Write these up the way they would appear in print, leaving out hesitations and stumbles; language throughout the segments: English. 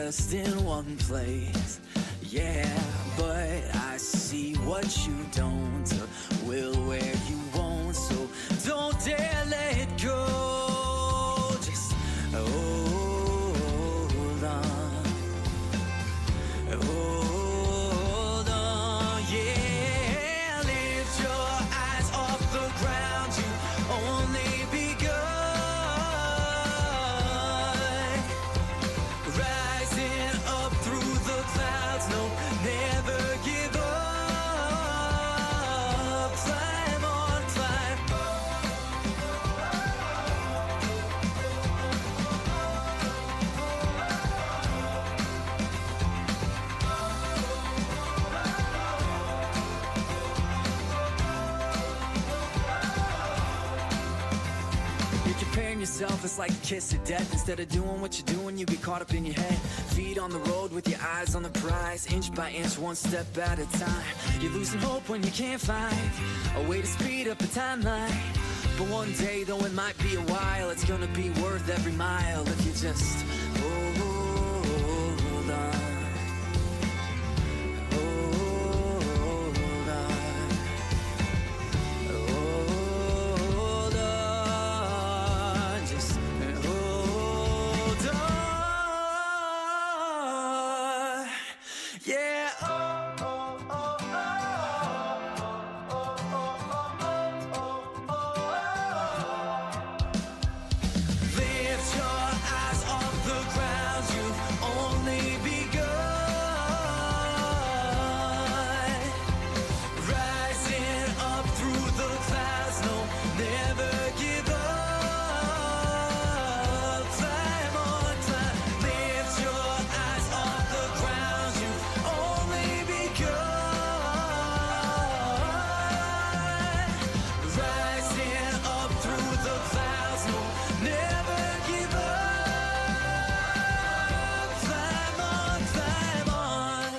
just in one place. Yeah, but I see what you don't, will where you won't. So don't dare let go. Just hold on, hold on. Yeah, lift your eyes off the ground. You only begun, rising up through the clouds. No, never give up. Climb on, climb. You're comparing yourself, it's like a kiss of death. Instead of doing what you're doing, you get caught up in your head. Feet on the road with your eyes on the prize, inch by inch, one step at a time. You're losing hope when you can't find a way to speed up a timeline. But one day, though it might be a while, it's gonna be worth every mile if you just hold on, hold on, hold on, just hold on. Yeah. Lift your eyes off the ground. You've only begun, rising up through the clouds. No, never give up. Climb on, climb. Lift your eyes off the ground. You've only begun, rising up through the clouds. No, never give up. Climb on, climb on.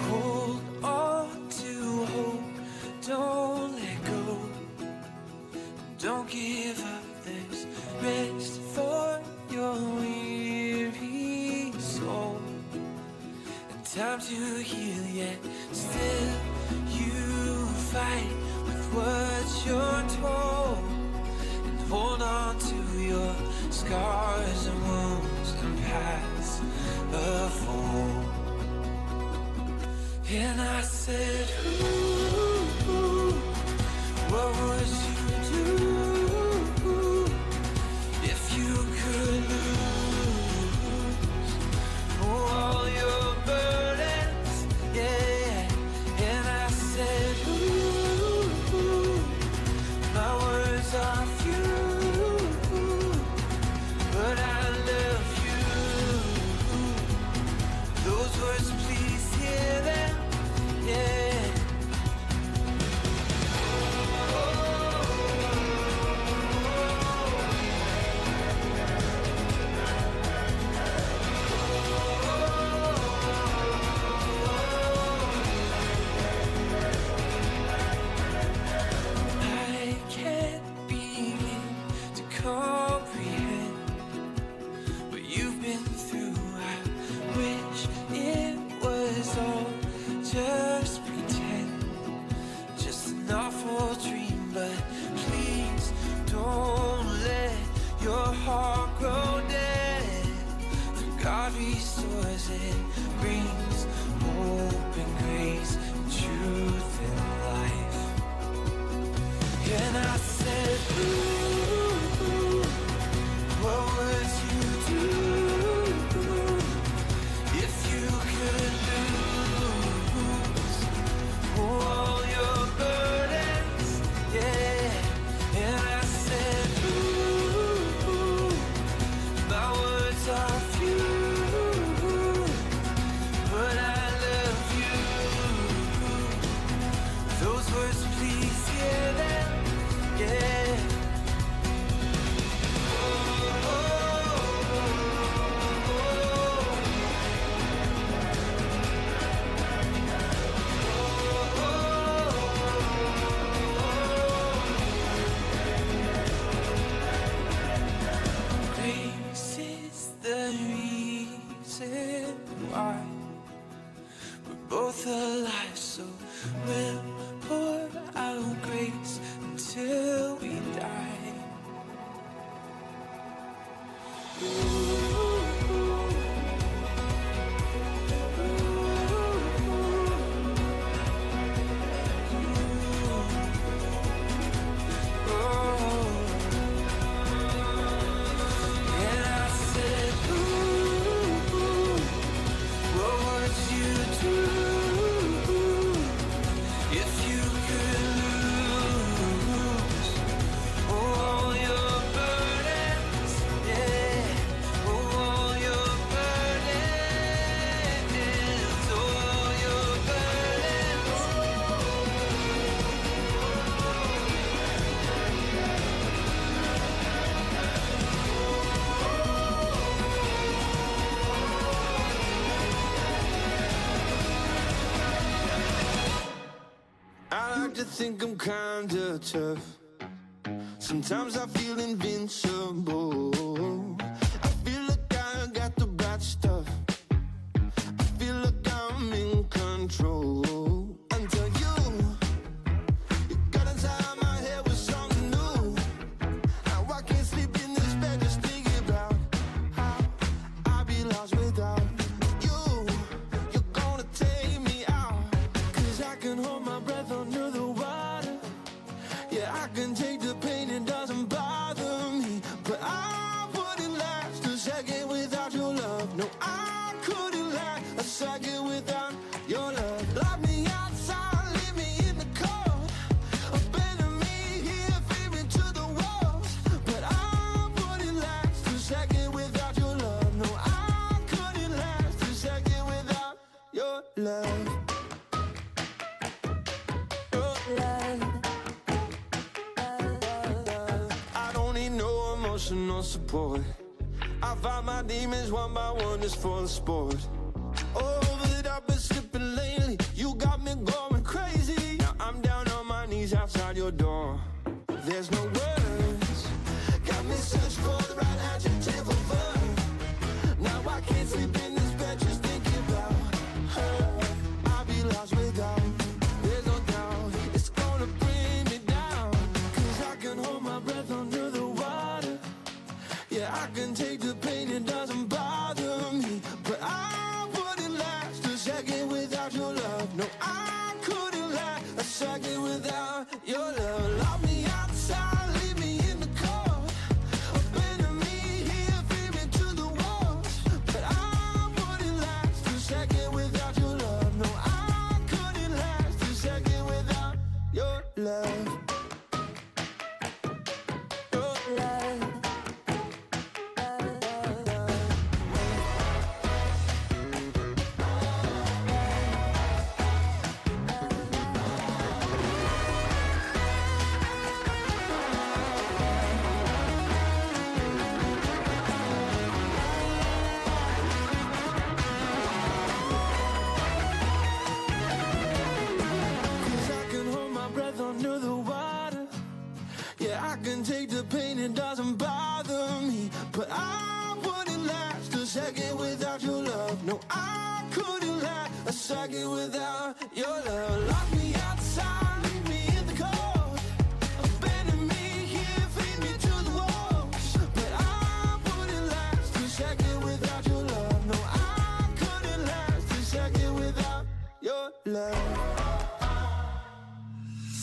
Hold on to hope, don't let go. Don't give up, there's rest for your weary soul. And time to heal, yet still you fight with what you're told. And hold on to your scars and wounds and paths of old. And I said, ooh, what would you do if you could lose all your burdens? Yeah. And I said, ooh, my words are few, but I love you. Those words, please hear them. Yeah. I can't begin to comprehend what you've been through. I wish it was all just pretend, just an awful dream. But please don't let your heart grow dead. For God restores it, brings hope and grace and truth and life. And I said, ooh, what would you do if you could lose all your burdens? Yeah. And I said, ooh, my words are few, but I love you. Those words, please hear them. Yeah. Oh, oh, oh, oh. to think I'm kinda tough. Sometimes I feel invincible. I feel like I got the right stuff. I feel like I'm in control. Until you got inside my head with something new. Now I can't sleep in this bed just thinking about how I'd be lost without you. You're gonna take me out, 'cause I can hold my breath under the water. Yeah, I can take the pain, it doesn't bother me. But I wouldn't last a second without your love. No, I couldn't last a second without your love. Lock me outside, leave me in the cold. Abandon me here, feed me to the walls. But I wouldn't last a second without your love. No, I couldn't last a second without your love. Your love. Emotional support. I fight my demons one by one just for the sport. Oh, but I've been slipping lately. You got me going crazy. Now I'm down on my knees outside your door. There's no words. Got me searching for the right adjective for verb. Now I can't sleep in this bed just thinking about her. I'll be lost without. There's no doubt it's gonna bring me down. 'Cause I can hold my breath under the water. Yeah, I can take the pain, it doesn't bother me. But I wouldn't last a second without your love. No, I couldn't last a second without your love. Lock me outside, leave me in the cold. Abandon me here, feed me to the walls. But I wouldn't last a second without your love. No, I couldn't last a second without your love. Your love. Under the water, yeah, I can take the pain, it doesn't bother me. But I wouldn't last a second without your love. No, I couldn't last a second without your love. Lock me outside, leave me in the cold. Abandon me here, feed me to the walls. But I wouldn't last a second without your love. No, I couldn't last a second without your love.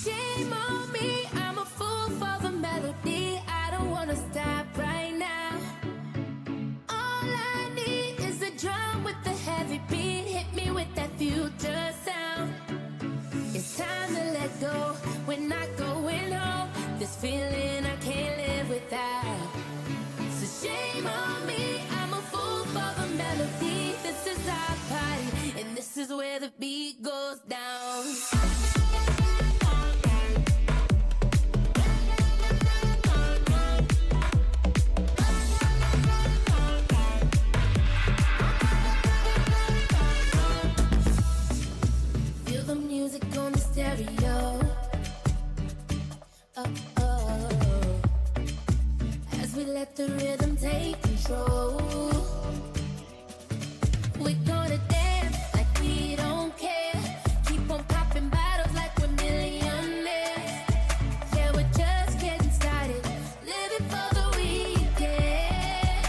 Shame on me, I'm a fool for the melody. I don't wanna stop right now. All I need is a drum with a heavy beat. Hit me with that future sound. It's time to let go, we're not going home. This feeling I can't live without. So shame on me, I'm a fool for the melody. This is our party, and this is where the beat goes down. On the stereo, as we let the rhythm take control. We're gonna dance like we don't care. Keep on popping bottles like we're millionaires. Yeah, we're just getting started, living for the weekend.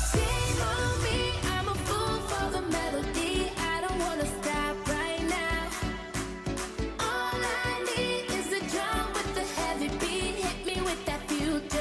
Shame on me, I'm a fool for the melody. I don't wanna stop right now. All I need is a drum with a heavy beat. Hit me with that future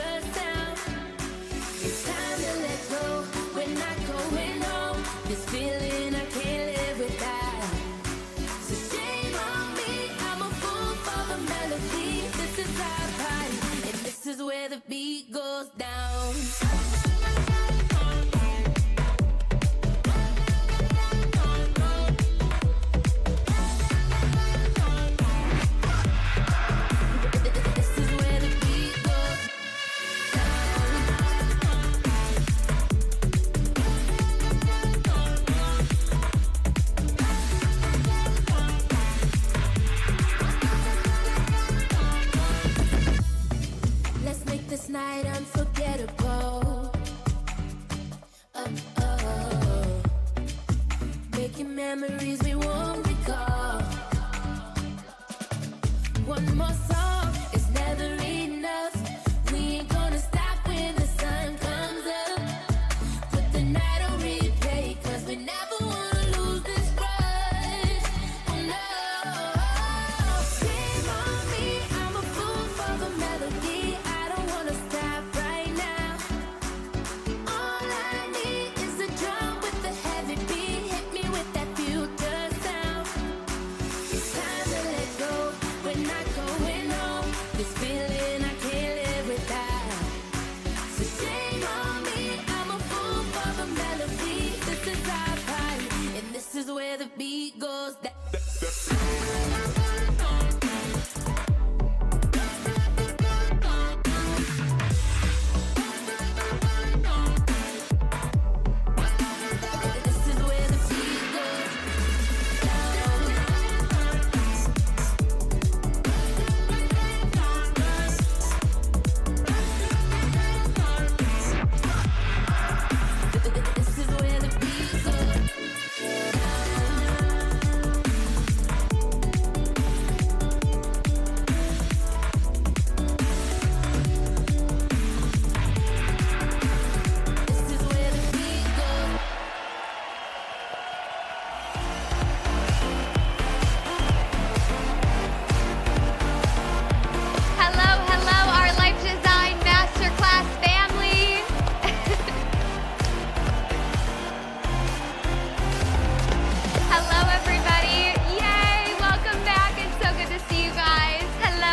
one more song is never enough. We ain't gonna stop when the sun comes up. Put the night on replay, 'cause we never wanna lose this rush. Oh no. Shame on me, I'm a fool for the melody. I don't wanna stop right now. All I need is a drum with the heavy beat. Hit me with that future sound. It's time to let go. We're not going home. This feeling I can't live without. So shame on me, I'm a fool for the melody. This is our party, and this is where the beat goes down. This is where the beat goes down. This is where the beat goes. This is where the beat goes. Hello, our Life Design Masterclass family. Hello, everybody. Yay, welcome back. It's so good to see you guys. Hello.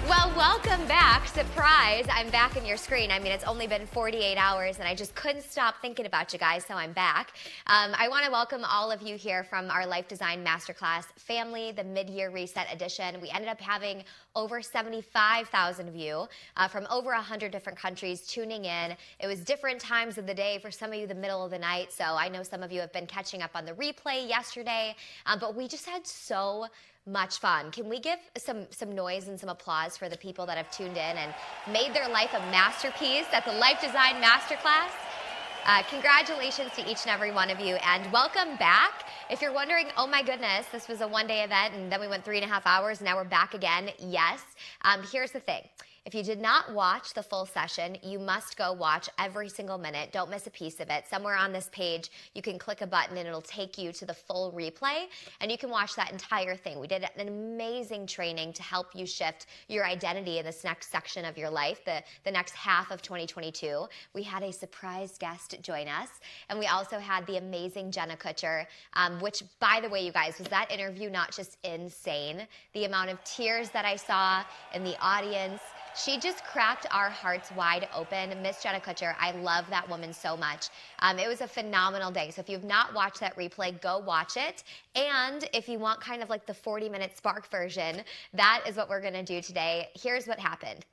Well, welcome back. Surprise, I'm back in your screen. I mean, it's only been 48 hours and I just couldn't stop thinking about you guys, so I'm back. I want to welcome all of you here from our Life Design Masterclass family, the Mid-Year Reset Edition. We ended up having over 75,000 of you from over 100 different countries tuning in. It was different times of the day, for some of you the middle of the night, so I know some of you have been catching up on the replay yesterday, but we just had so much fun. Can we give some noise and some applause for the people that have tuned in and made their life a masterpiece at the Life Design Masterclass? Congratulations to each and every one of you, and welcome back. If you're wondering, oh my goodness, this was a one-day event and then we went 3.5 hours, now we're back again. Yes. Here's the thing. If you did not watch the full session, you must go watch every single minute. Don't miss a piece of it. Somewhere on this page, you can click a button and it'll take you to the full replay, and you can watch that entire thing. We did an amazing training to help you shift your identity in this next section of your life, the next half of 2022. We had a surprise guest join us, and we also had the amazing Jenna Kutcher, which, by the way, you guys, was that interview not just insane? The amount of tears that I saw in the audience. She just cracked our hearts wide open. Miss Jenna Kutcher, I love that woman so much. It was a phenomenal day. So if you've not watched that replay, go watch it. And if you want kind of like the 40-minute Spark version, that is what we're going to do today. Here's what happened.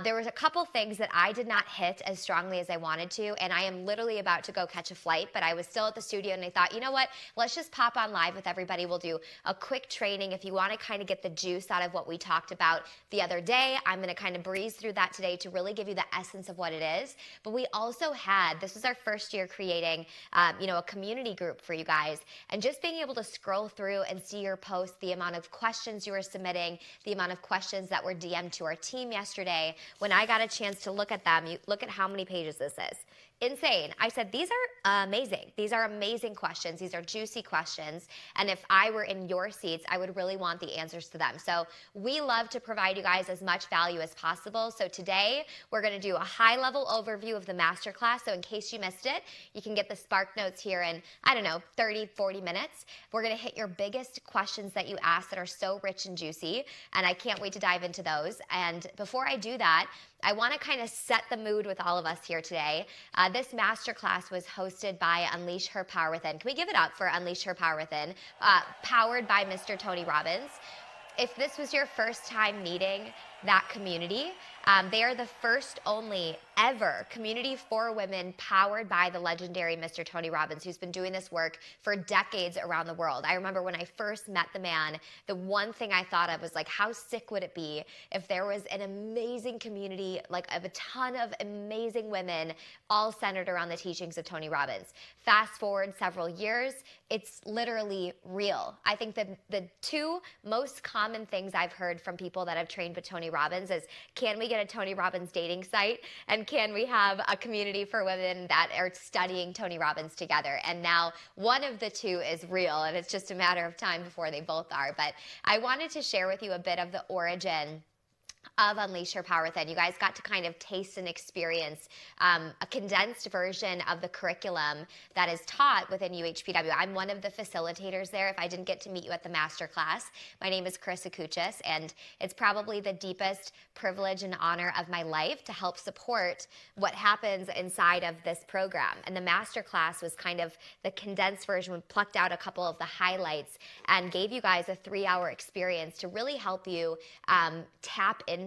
There was a couple things that I did not hit as strongly as I wanted to, and I am literally about to go catch a flight, but I was still at the studio and I thought, you know what? Let's just pop on live with everybody. We'll do a quick training. If you want to kind of get the juice out of what we talked about the other day, I'm going to kind of breeze through that today to really give you the essence of what it is. But we also had, this was our first year creating, a community group for you guys, and just being able to scroll through and see your posts, the amount of questions you were submitting, the amount of questions that were DM'd to our team yesterday. When I got a chance to look at them, you look at how many pages this is. Insane. I said, these are amazing. These are amazing questions. These are juicy questions. And if I were in your seats, I would really want the answers to them. So we love to provide you guys as much value as possible. So today we're going to do a high level overview of the masterclass. So in case you missed it, you can get the Spark Notes here in, 30, 40 minutes. We're going to hit your biggest questions that you asked that are so rich and juicy. And I can't wait to dive into those. And before I do that, I want to kind of set the mood with all of us here today. This masterclass was hosted by Unleash Her Power Within. Can we give it up for Unleash Her Power Within? Powered by Mr. Tony Robbins. If this was your first time meeting that community. They are the first only ever community for women powered by the legendary Mr. Tony Robbins, who's been doing this work for decades around the world. I remember when I first met the man, the one thing I thought of was like, how sick would it be if there was an amazing community, like of a ton of amazing women, all centered around the teachings of Tony Robbins. Fast forward several years, it's literally real. I think that the two most common things I've heard from people that have trained with Tony Robbins is, can we get a Tony Robbins dating site? And can we have a community for women that are studying Tony Robbins together? And now one of the two is real, and it's just a matter of time before they both are. But I wanted to share with you a bit of the origin of Unleash Your Power Within. You guys got to kind of taste and experience a condensed version of the curriculum that is taught within UHPW. I'm one of the facilitators there. If I didn't get to meet you at the master class, my name is Chris Akuchis, and it's probably the deepest privilege and honor of my life to help support what happens inside of this program. And the master class was kind of the condensed version. We plucked out a couple of the highlights and gave you guys a 3-hour experience to really help you tap into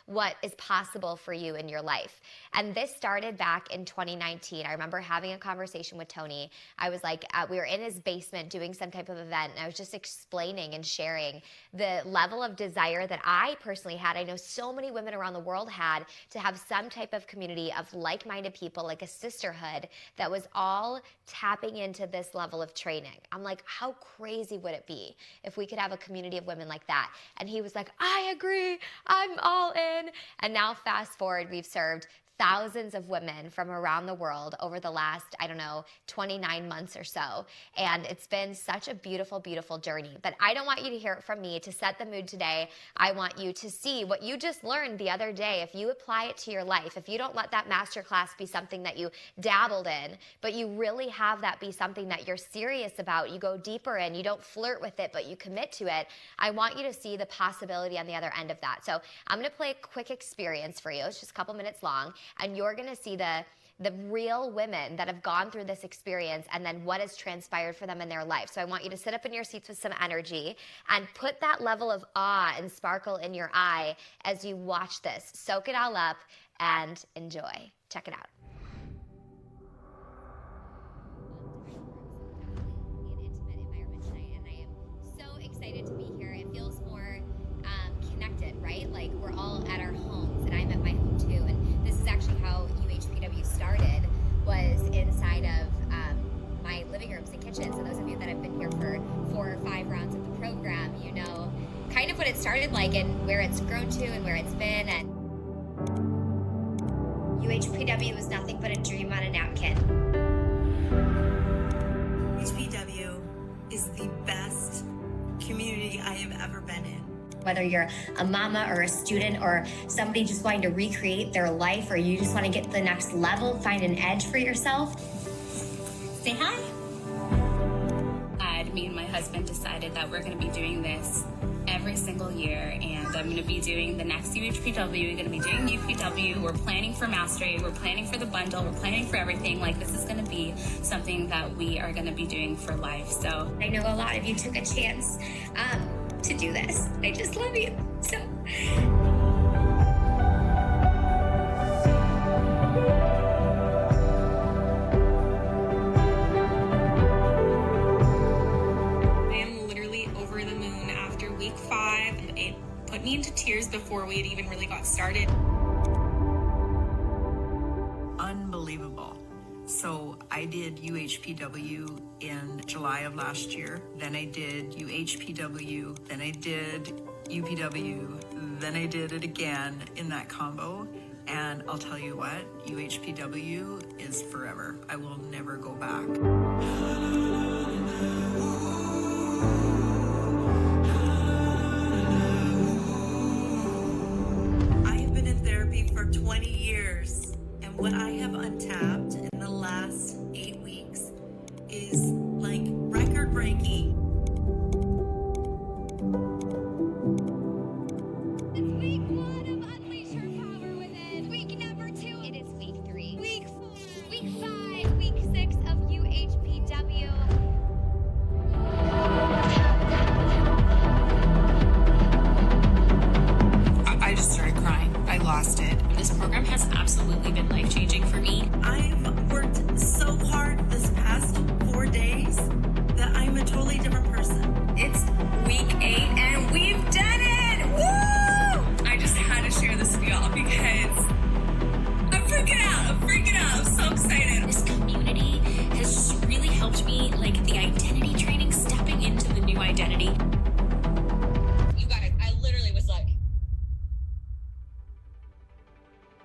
what is possible for you in your life. And this started back in 2019. I remember having a conversation with Tony. I was like, we were in his basement doing some type of event, and I was just explaining and sharing the level of desire that I personally had. I know so many women around the world had to have some type of community of like-minded people, like a sisterhood that was all tapping into this level of training. I'm like, how crazy would it be if we could have a community of women like that? And he was like, I agree, I'm all in. And now fast forward, we've served thousands of women from around the world over the last, 29 months or so. And it's been such a beautiful, beautiful journey. But I don't want you to hear it from me. To set the mood today, I want you to see what you just learned the other day. If you apply it to your life, if you don't let that masterclass be something that you dabbled in, but you really have that be something that you're serious about, you go deeper in, you don't flirt with it, but you commit to it, I want you to see the possibility on the other end of that. So I'm going to play a quick experience for you. It's just a couple minutes long. And you're going to see the real women that have gone through this experience and then what has transpired for them in their life. So I want you to sit up in your seats with some energy and put that level of awe and sparkle in your eye as you watch this. Soak it all up and enjoy. Check it out. Excited to be here. It feels more connected, right? Like we're all at our homes, and I'm at my home too. And this is actually how UHPW started, was inside of my living rooms and kitchens. And those of you that have been here for 4 or 5 rounds of the program, you know kind of what it started like and where it's grown to and where it's been. And UHPW was nothing but a dream on a napkin. UHPW is the best community I have ever been in. Whether you're a mama or a student or somebody just wanting to recreate their life, or you just want to get to the next level, find an edge for yourself, say hi. Me and my husband decided that we're going to be doing this every single year, and I'm going to be doing the next UHPW, we're going to be doing UPW, we're planning for mastery, we're planning for the bundle, we're planning for everything. Like, this is going to be something that we are going to be doing for life. So I know a lot of you took a chance to do this. I just love you. So week 5, it put me into tears before we had even really got started. Unbelievable. So I did UHPW in July of last year. Then I did UHPW. Then I did UPW. Then I did it again in that combo. And I'll tell you what, UHPW is forever. I will never go back. For 20 years, and what I have untapped in the last 8 weeks is like record-breaking. It's week 1 of Unleash Your Power Within. Week number 2. It is week 3. Week 5. Week 6 of UHPW. program has absolutely been life-changing for me. I've worked so hard this past 4 days that I'm a totally different person. It's week 8 and we've done it! Woo! I just had to share this with y'all because I'm freaking out. I'm so excited. This community has just really helped me, like the identity training, stepping into the new identity. You guys, I literally was like,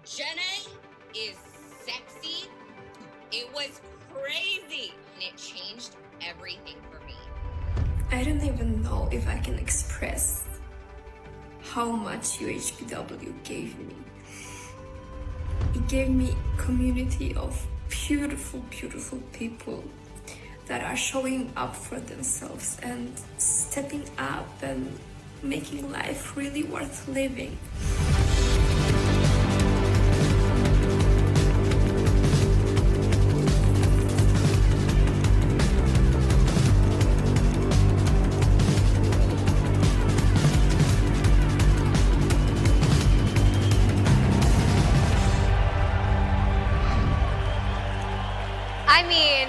Jenna is sexy. It was crazy. And it changed everything for me. I don't even know if I can express how much UHPW gave me. It gave me a community of beautiful, beautiful people that are showing up for themselves and stepping up and making life really worth living. I mean,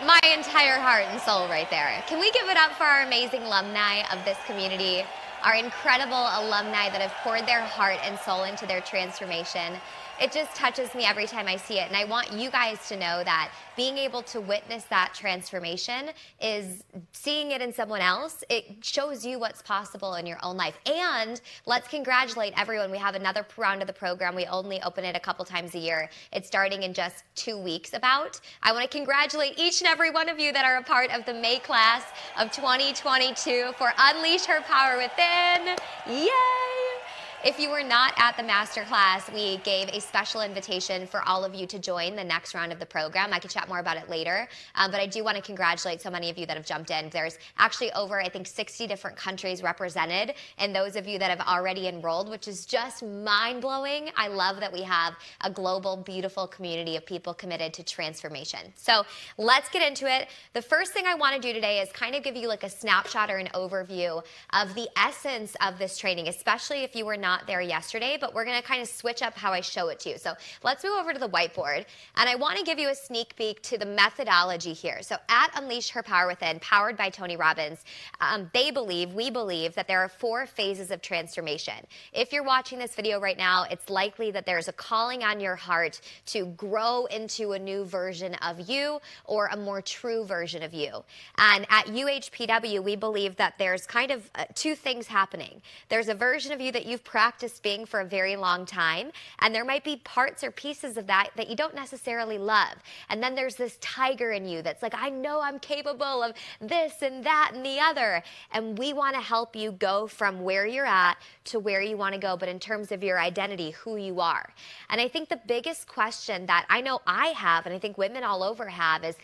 my entire heart and soul right there. Can we give it up for our amazing alumni of this community, our incredible alumni that have poured their heart and soul into their transformation? It just touches me every time I see it. And I want you guys to know that being able to witness that transformation is seeing it in someone else. It shows you what's possible in your own life. And let's congratulate everyone. We have another round of the program. We only open it a couple times a year. It's starting in just 2 weeks about. I want to congratulate each and every one of you that are a part of the May class of 2022 for Unleash Her Power Within. Yay! If you were not at the masterclass, we gave a special invitation for all of you to join the next round of the program. I can chat more about it later, but I do want to congratulate so many of you that have jumped in. There's actually over, I think, 60 different countries represented, and those of you that have already enrolled, which is just mind-blowing. I love that we have a global, beautiful community of people committed to transformation. So let's get into it. The first thing I want to do today is kind of give you like a snapshot or an overview of the essence of this training, especially if you were not there yesterday, but we're going to kind of switch up how I show it to you. So let's move over to the whiteboard, and I want to give you a sneak peek to the methodology here. So at Unleash Her Power Within, powered by Tony Robbins, we believe that there are 4 phases of transformation. If you're watching this video right now, it's likely that there's a calling on your heart to grow into a new version of you or a more true version of you. And at UHPW, we believe that there's kind of 2 things happening. There's a version of you that you've practiced being for a very long time, and there might be parts or pieces of that that you don't necessarily love. And then there's this tiger in you that's like, I know I'm capable of this and that and the other. And we want to help you go from where you're at to where you want to go, but in terms of your identity, who you are. And I think the biggest question that I know I have, and I think women all over have, is,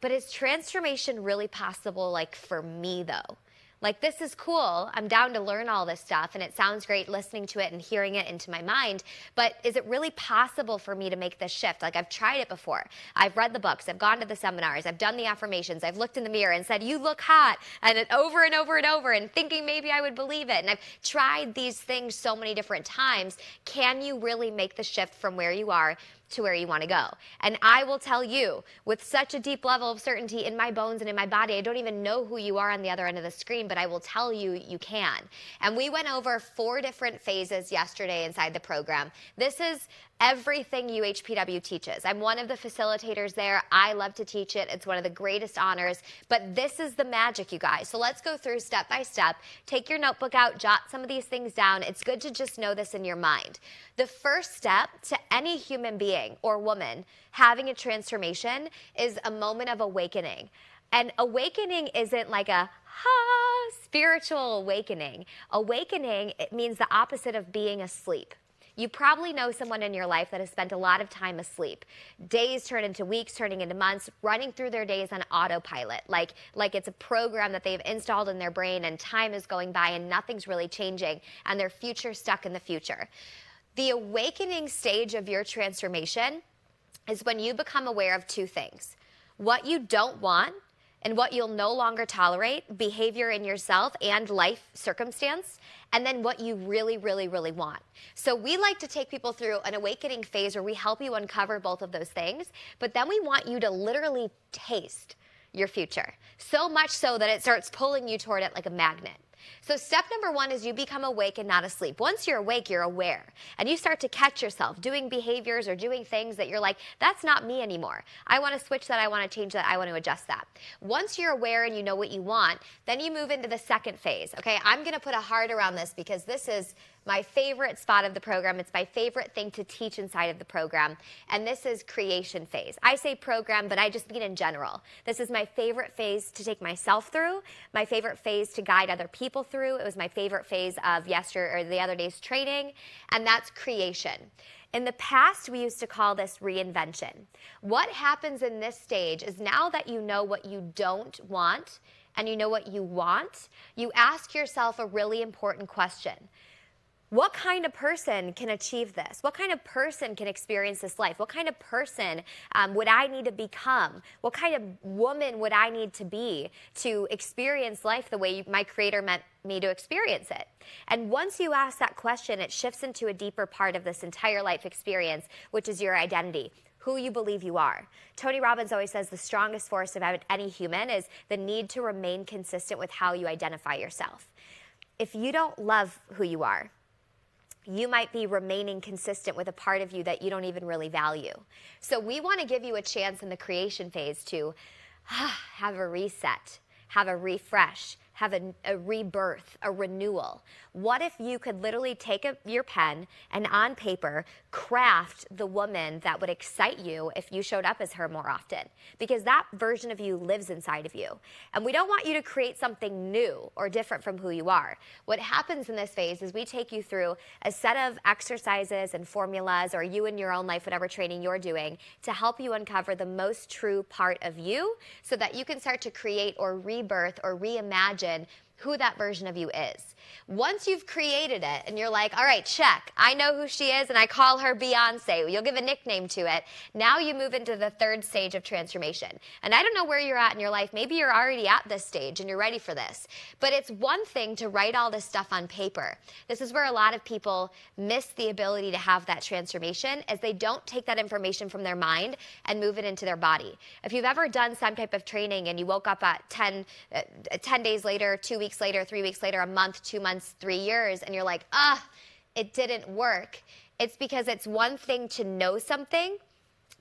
but is transformation really possible, like, for me though? Like, this is cool. I'm down to learn all this stuff, and it sounds great listening to it and hearing it into my mind, but is it really possible for me to make this shift? Like, I've tried it before. I've read the books. I've gone to the seminars. I've done the affirmations. I've looked in the mirror and said, you look hot, and it over and over and over, and thinking maybe I would believe it. And I've tried these things so many different times. Can you really make the shift from where you are to where you want to go? And I will tell you, with such a deep level of certainty in my bones and in my body, I don't even know who you are on the other end of the screen, but I will tell you, you can. And we went over 4 different phases yesterday inside the program. This is everything UHPW teaches. I'm one of the facilitators there. I love to teach it. It's one of the greatest honors, but this is the magic, you guys. So let's go through step by step. Take your notebook out, jot some of these things down. It's good to just know this in your mind. The first step to any human being or woman having a transformation is a moment of awakening. And awakening isn't like a spiritual awakening. Awakening, it means the opposite of being asleep. You probably know someone in your life that has spent a lot of time asleep. Days turn into weeks, turning into months, running through their days on autopilot, like it's a program that they've installed in their brain, and time is going by and nothing's really changing, and their future's stuck in the future. The awakening stage of your transformation is when you become aware of 2 things: what you don't want and what you'll no longer tolerate, behavior in yourself and life circumstance, and then what you really, really, really want. So we like to take people through an awakening phase where we help you uncover both of those things, but then we want you to literally taste your future. So much so that it starts pulling you toward it like a magnet. So step number one is you become awake and not asleep. Once you're awake, you're aware. And you start to catch yourself doing behaviors or doing things that you're like, that's not me anymore. I want to switch that. I want to change that. I want to adjust that. Once you're aware and you know what you want, then you move into the second phase. Okay, I'm going to put a heart around this because this is my favorite spot of the program. It's my favorite thing to teach inside of the program. And this is creation phase. I say program, but I just mean in general. This is my favorite phase to take myself through, my favorite phase to guide other people through. It was my favorite phase of the other day's training, and that's creation. In the past, we used to call this reinvention. What happens in this stage is now that you know what you don't want and you know what you want, you ask yourself a really important question. What kind of person can achieve this? What kind of person can experience this life? What kind of person would I need to become? What kind of woman would I need to be to experience life the way my Creator meant me to experience it? And once you ask that question, it shifts into a deeper part of this entire life experience, which is your identity. Who you believe you are. Tony Robbins always says the strongest force about any human is the need to remain consistent with how you identify yourself. If you don't love who you are, you might be remaining consistent with a part of you that you don't even really value. So we want to give you a chance in the creation phase to have a reset, have a refresh, have a rebirth, a renewal. What if you could literally take your pen and on paper craft the woman that would excite you if you showed up as her more often? Because that version of you lives inside of you. And we don't want you to create something new or different from who you are. What happens in this phase is we take you through a set of exercises and formulas, or you in your own life, whatever training you're doing, to help you uncover the most true part of you so that you can start to create or rebirth or reimagine who that version of you is. Once you've created it and you're like, all right, check, I know who she is and I call her Beyonce. You'll give a nickname to it. Now you move into the third stage of transformation. And I don't know where you're at in your life. Maybe you're already at this stage and you're ready for this. But it's one thing to write all this stuff on paper. This is where a lot of people miss the ability to have that transformation, as they don't take that information from their mind and move it into their body. If you've ever done some type of training and you woke up at 10 days later, 2 weeks later, 3 weeks later, a month, 2 months, 3 years, and you're like, it didn't work. It's because it's one thing to know something,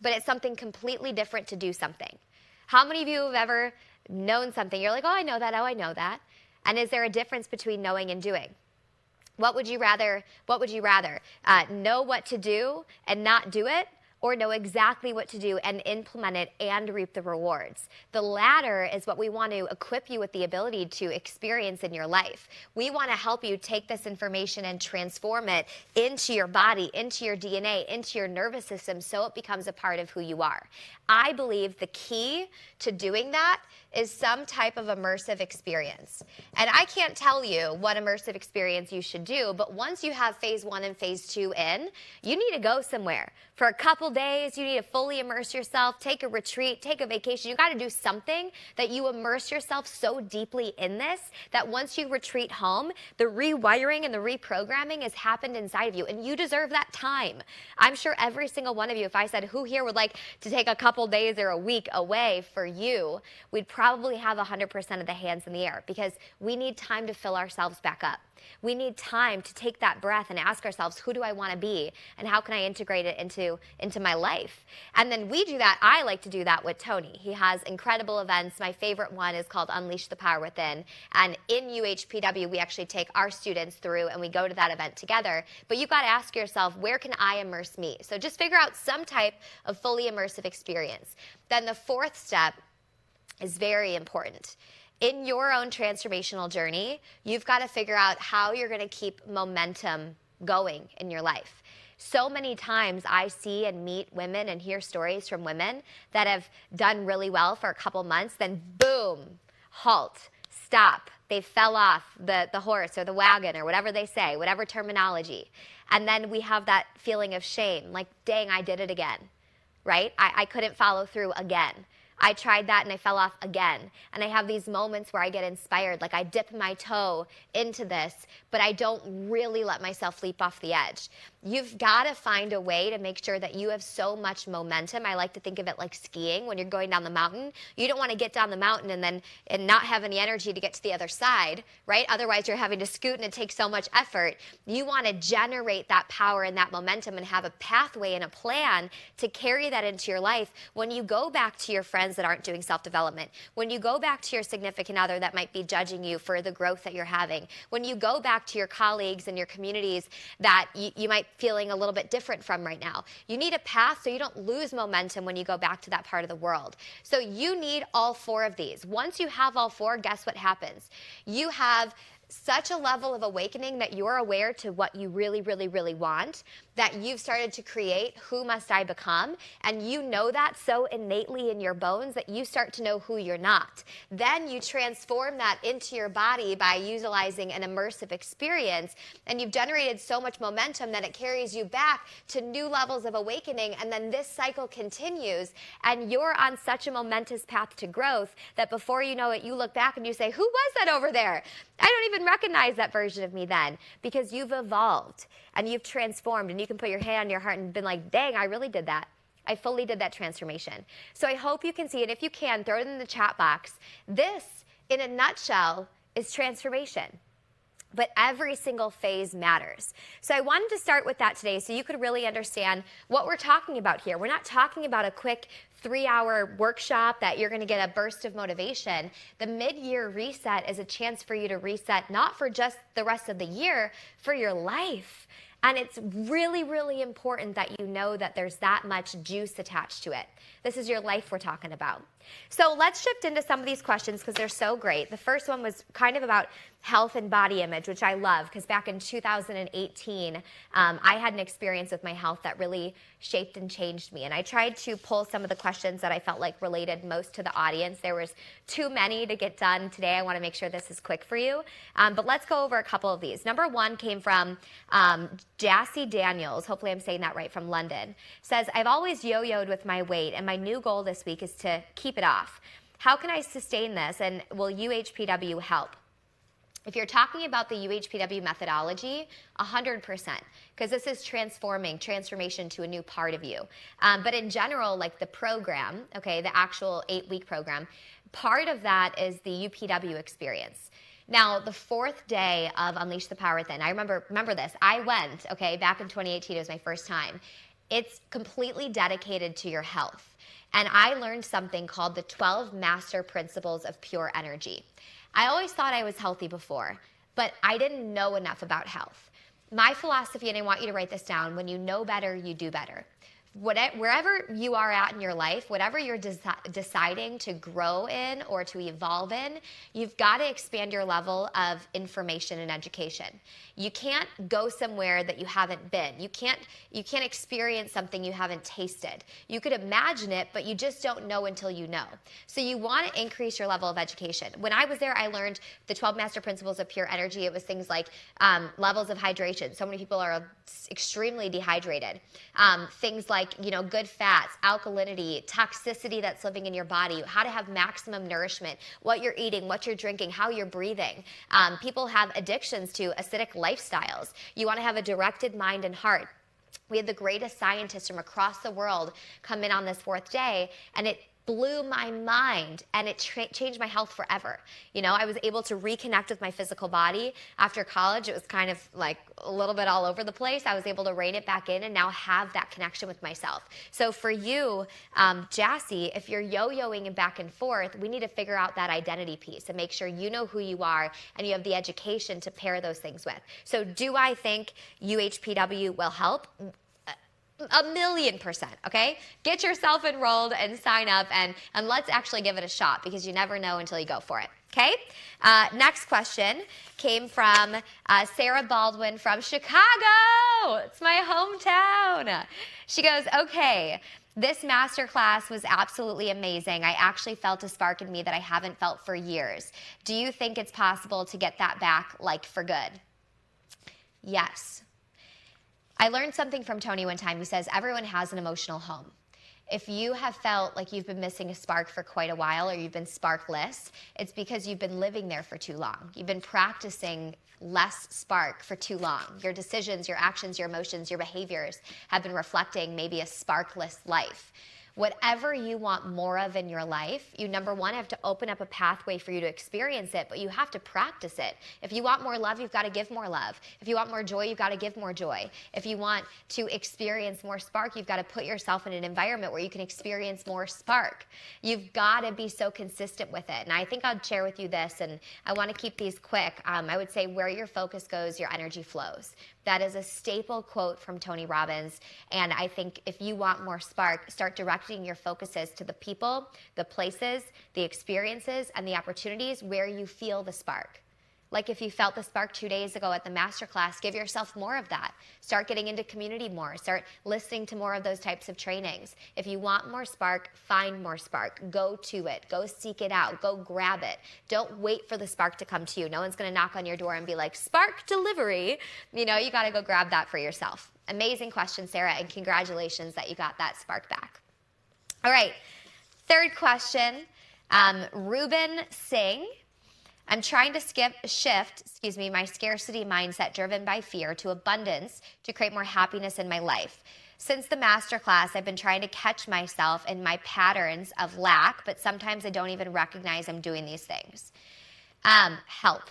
but it's something completely different to do something. How many of you have ever known something? You're like, oh, I know that. Oh, I know that. And is there a difference between knowing and doing? What would you rather? Know what to do and not do it, or know exactly what to do and implement it and reap the rewards? The latter is what we want to equip you with the ability to experience in your life. We want to help you take this information and transform it into your body, into your DNA, into your nervous system, so it becomes a part of who you are. I believe the key to doing that is some type of immersive experience. And I can't tell you what immersive experience you should do, but once you have phase 1 and phase 2 in, you need to go somewhere. For a couple days, you need to fully immerse yourself, take a retreat, take a vacation. You got to do something that you immerse yourself so deeply in this that once you retreat home, the rewiring and the reprogramming has happened inside of you, and you deserve that time. I'm sure every single one of you, if I said who here would like to take a couple days or a week away for you, we'd probably have 100% of the hands in the air, because we need time to fill ourselves back up. We need time to take that breath and ask ourselves, who do I want to be, and how can I integrate it into my life? And then we do that. I like to do that with Tony. He has incredible events. My favorite one is called Unleash the Power Within. And in UHPW, we actually take our students through and we go to that event together. But you've got to ask yourself, where can I immerse me? So just figure out some type of fully immersive experience. Then the fourth step is very important. In your own transformational journey, you've got to figure out how you're going to keep momentum going in your life. So many times I see and meet women and hear stories from women that have done really well for a couple months, then boom, halt, stop. They fell off the horse or the wagon or whatever they say, whatever terminology. And then we have that feeling of shame, like, dang, I did it again, right? I couldn't follow through again. I tried that and I fell off again. And I have these moments where I get inspired, like I dip my toe into this, but I don't really let myself leap off the edge. You've got to find a way to make sure that you have so much momentum. I like to think of it like skiing. When you're going down the mountain, you don't want to get down the mountain and not have any energy to get to the other side, right? Otherwise, you're having to scoot and it takes so much effort. You want to generate that power and that momentum and have a pathway and a plan to carry that into your life when you go back to your friends that aren't doing self-development, when you go back to your significant other that might be judging you for the growth that you're having, when you go back to your colleagues and your communities that you might feeling a little bit different from right now. You need a path so you don't lose momentum when you go back to that part of the world. So you need all 4 of these. Once you have all 4, guess what happens? You have such a level of awakening that you're aware to what you really, really, really want, that you've started to create who must I become, and you know that so innately in your bones that you start to know who you're not. Then you transform that into your body by utilizing an immersive experience, and you've generated so much momentum that it carries you back to new levels of awakening, and then this cycle continues, and you're on such a momentous path to growth that before you know it, you look back and you say, who was that over there? I don't even recognize that version of me then, because you've evolved and you've transformed, and you can put your hand on your heart and been like, dang, I really did that. I fully did that transformation. So I hope you can see it. If you can, throw it in the chat box. This, in a nutshell, is transformation. But every single phase matters. So I wanted to start with that today so you could really understand what we're talking about here. We're not talking about a quick 3-hour workshop that you're going to get a burst of motivation. The mid-year reset is a chance for you to reset, not for just the rest of the year, for your life. And it's really, really important that you know that there's that much juice attached to it. This is your life we're talking about. So let's shift into some of these questions because they're so great. The first one was kind of about health and body image, which I love because back in 2018, I had an experience with my health that really shaped and changed me. And I tried to pull some of the questions that I felt like related most to the audience. There was too many to get done today. I want to make sure this is quick for you. But let's go over a couple of these. Number one came from Jassy Daniels. Hopefully I'm saying that right, from London. Says, I've always yo-yoed with my weight, and my new goal this week is to keep it off. How can I sustain this, and will UHPW help? If you're talking about the UHPW methodology, 100%, because this is transformation to a new part of you. But in general, like the program, okay, the actual 8-week program, part of that is the UPW experience. Now, the 4th day of Unleash the Power Within, I remember this, I went, okay, back in 2018, it was my first time. It's completely dedicated to your health. And I learned something called the 12 Master Principles of Pure Energy. I always thought I was healthy before, but I didn't know enough about health. My philosophy, and I want you to write this down, when you know better, you do better. Wherever you are at in your life, whatever you're deciding to grow in or to evolve in, you've got to expand your level of information and education. You can't go somewhere that you haven't been. You can't experience something you haven't tasted. You could imagine it, but you just don't know until you know. So you want to increase your level of education. When I was there, I learned the 12 Master Principles of Pure Energy. It was things like levels of hydration. So many people are extremely dehydrated. Things like, good fats, alkalinity, toxicity that's living in your body, how to have maximum nourishment, what you're eating, what you're drinking, how you're breathing. People have addictions to acidic lifestyles. You want to have a directed mind and heart. We had the greatest scientists from across the world come in on this 4th day, and it blew my mind, and it changed my health forever. I was able to reconnect with my physical body. After college, it was kind of like a little bit all over the place. I was able to rein it back in and now have that connection with myself. So for you, Jassy, if you're yo-yoing and back and forth, we need to figure out that identity piece and make sure you know who you are and you have the education to pair those things with. So do I think UHPW will help? 1,000,000%, okay? Get yourself enrolled and sign up, and let's actually give it a shot, because you never know until you go for it, okay? Next question came from Sarah Baldwin from Chicago. It's my hometown. She goes, okay, this masterclass was absolutely amazing. I actually felt a spark in me that I haven't felt for years. Do you think it's possible to get that back, like, for good? Yes. I learned something from Tony one time. He says, everyone has an emotional home. If you have felt like you've been missing a spark for quite a while, or you've been sparkless, it's because you've been living there for too long. You've been practicing less spark for too long. Your decisions, your actions, your emotions, your behaviors have been reflecting maybe a sparkless life. Whatever you want more of in your life, you, number one, have to open up a pathway for you to experience it, but you have to practice it. If you want more love, you've got to give more love. If you want more joy, you've got to give more joy. If you want to experience more spark, you've got to put yourself in an environment where you can experience more spark. You've got to be so consistent with it. And I think I'll share with you this, and I want to keep these quick. I would say where your focus goes, your energy flows. That is a staple quote from Tony Robbins. And I think if you want more spark, start directing your focuses to the people, the places, the experiences, and the opportunities where you feel the spark. Like if you felt the spark 2 days ago at the masterclass, give yourself more of that. Start getting into community more. Start listening to more of those types of trainings. If you want more spark, find more spark. Go to it. Go seek it out. Go grab it. Don't wait for the spark to come to you. No one's going to knock on your door and be like, spark delivery. You know, you got to go grab that for yourself. Amazing question, Sarah, and congratulations that you got that spark back. All right, third question, Ruben Singh. I'm trying to shift my scarcity mindset driven by fear to abundance to create more happiness in my life. Since the masterclass, I've been trying to catch myself in my patterns of lack, but sometimes I don't even recognize I'm doing these things. Help.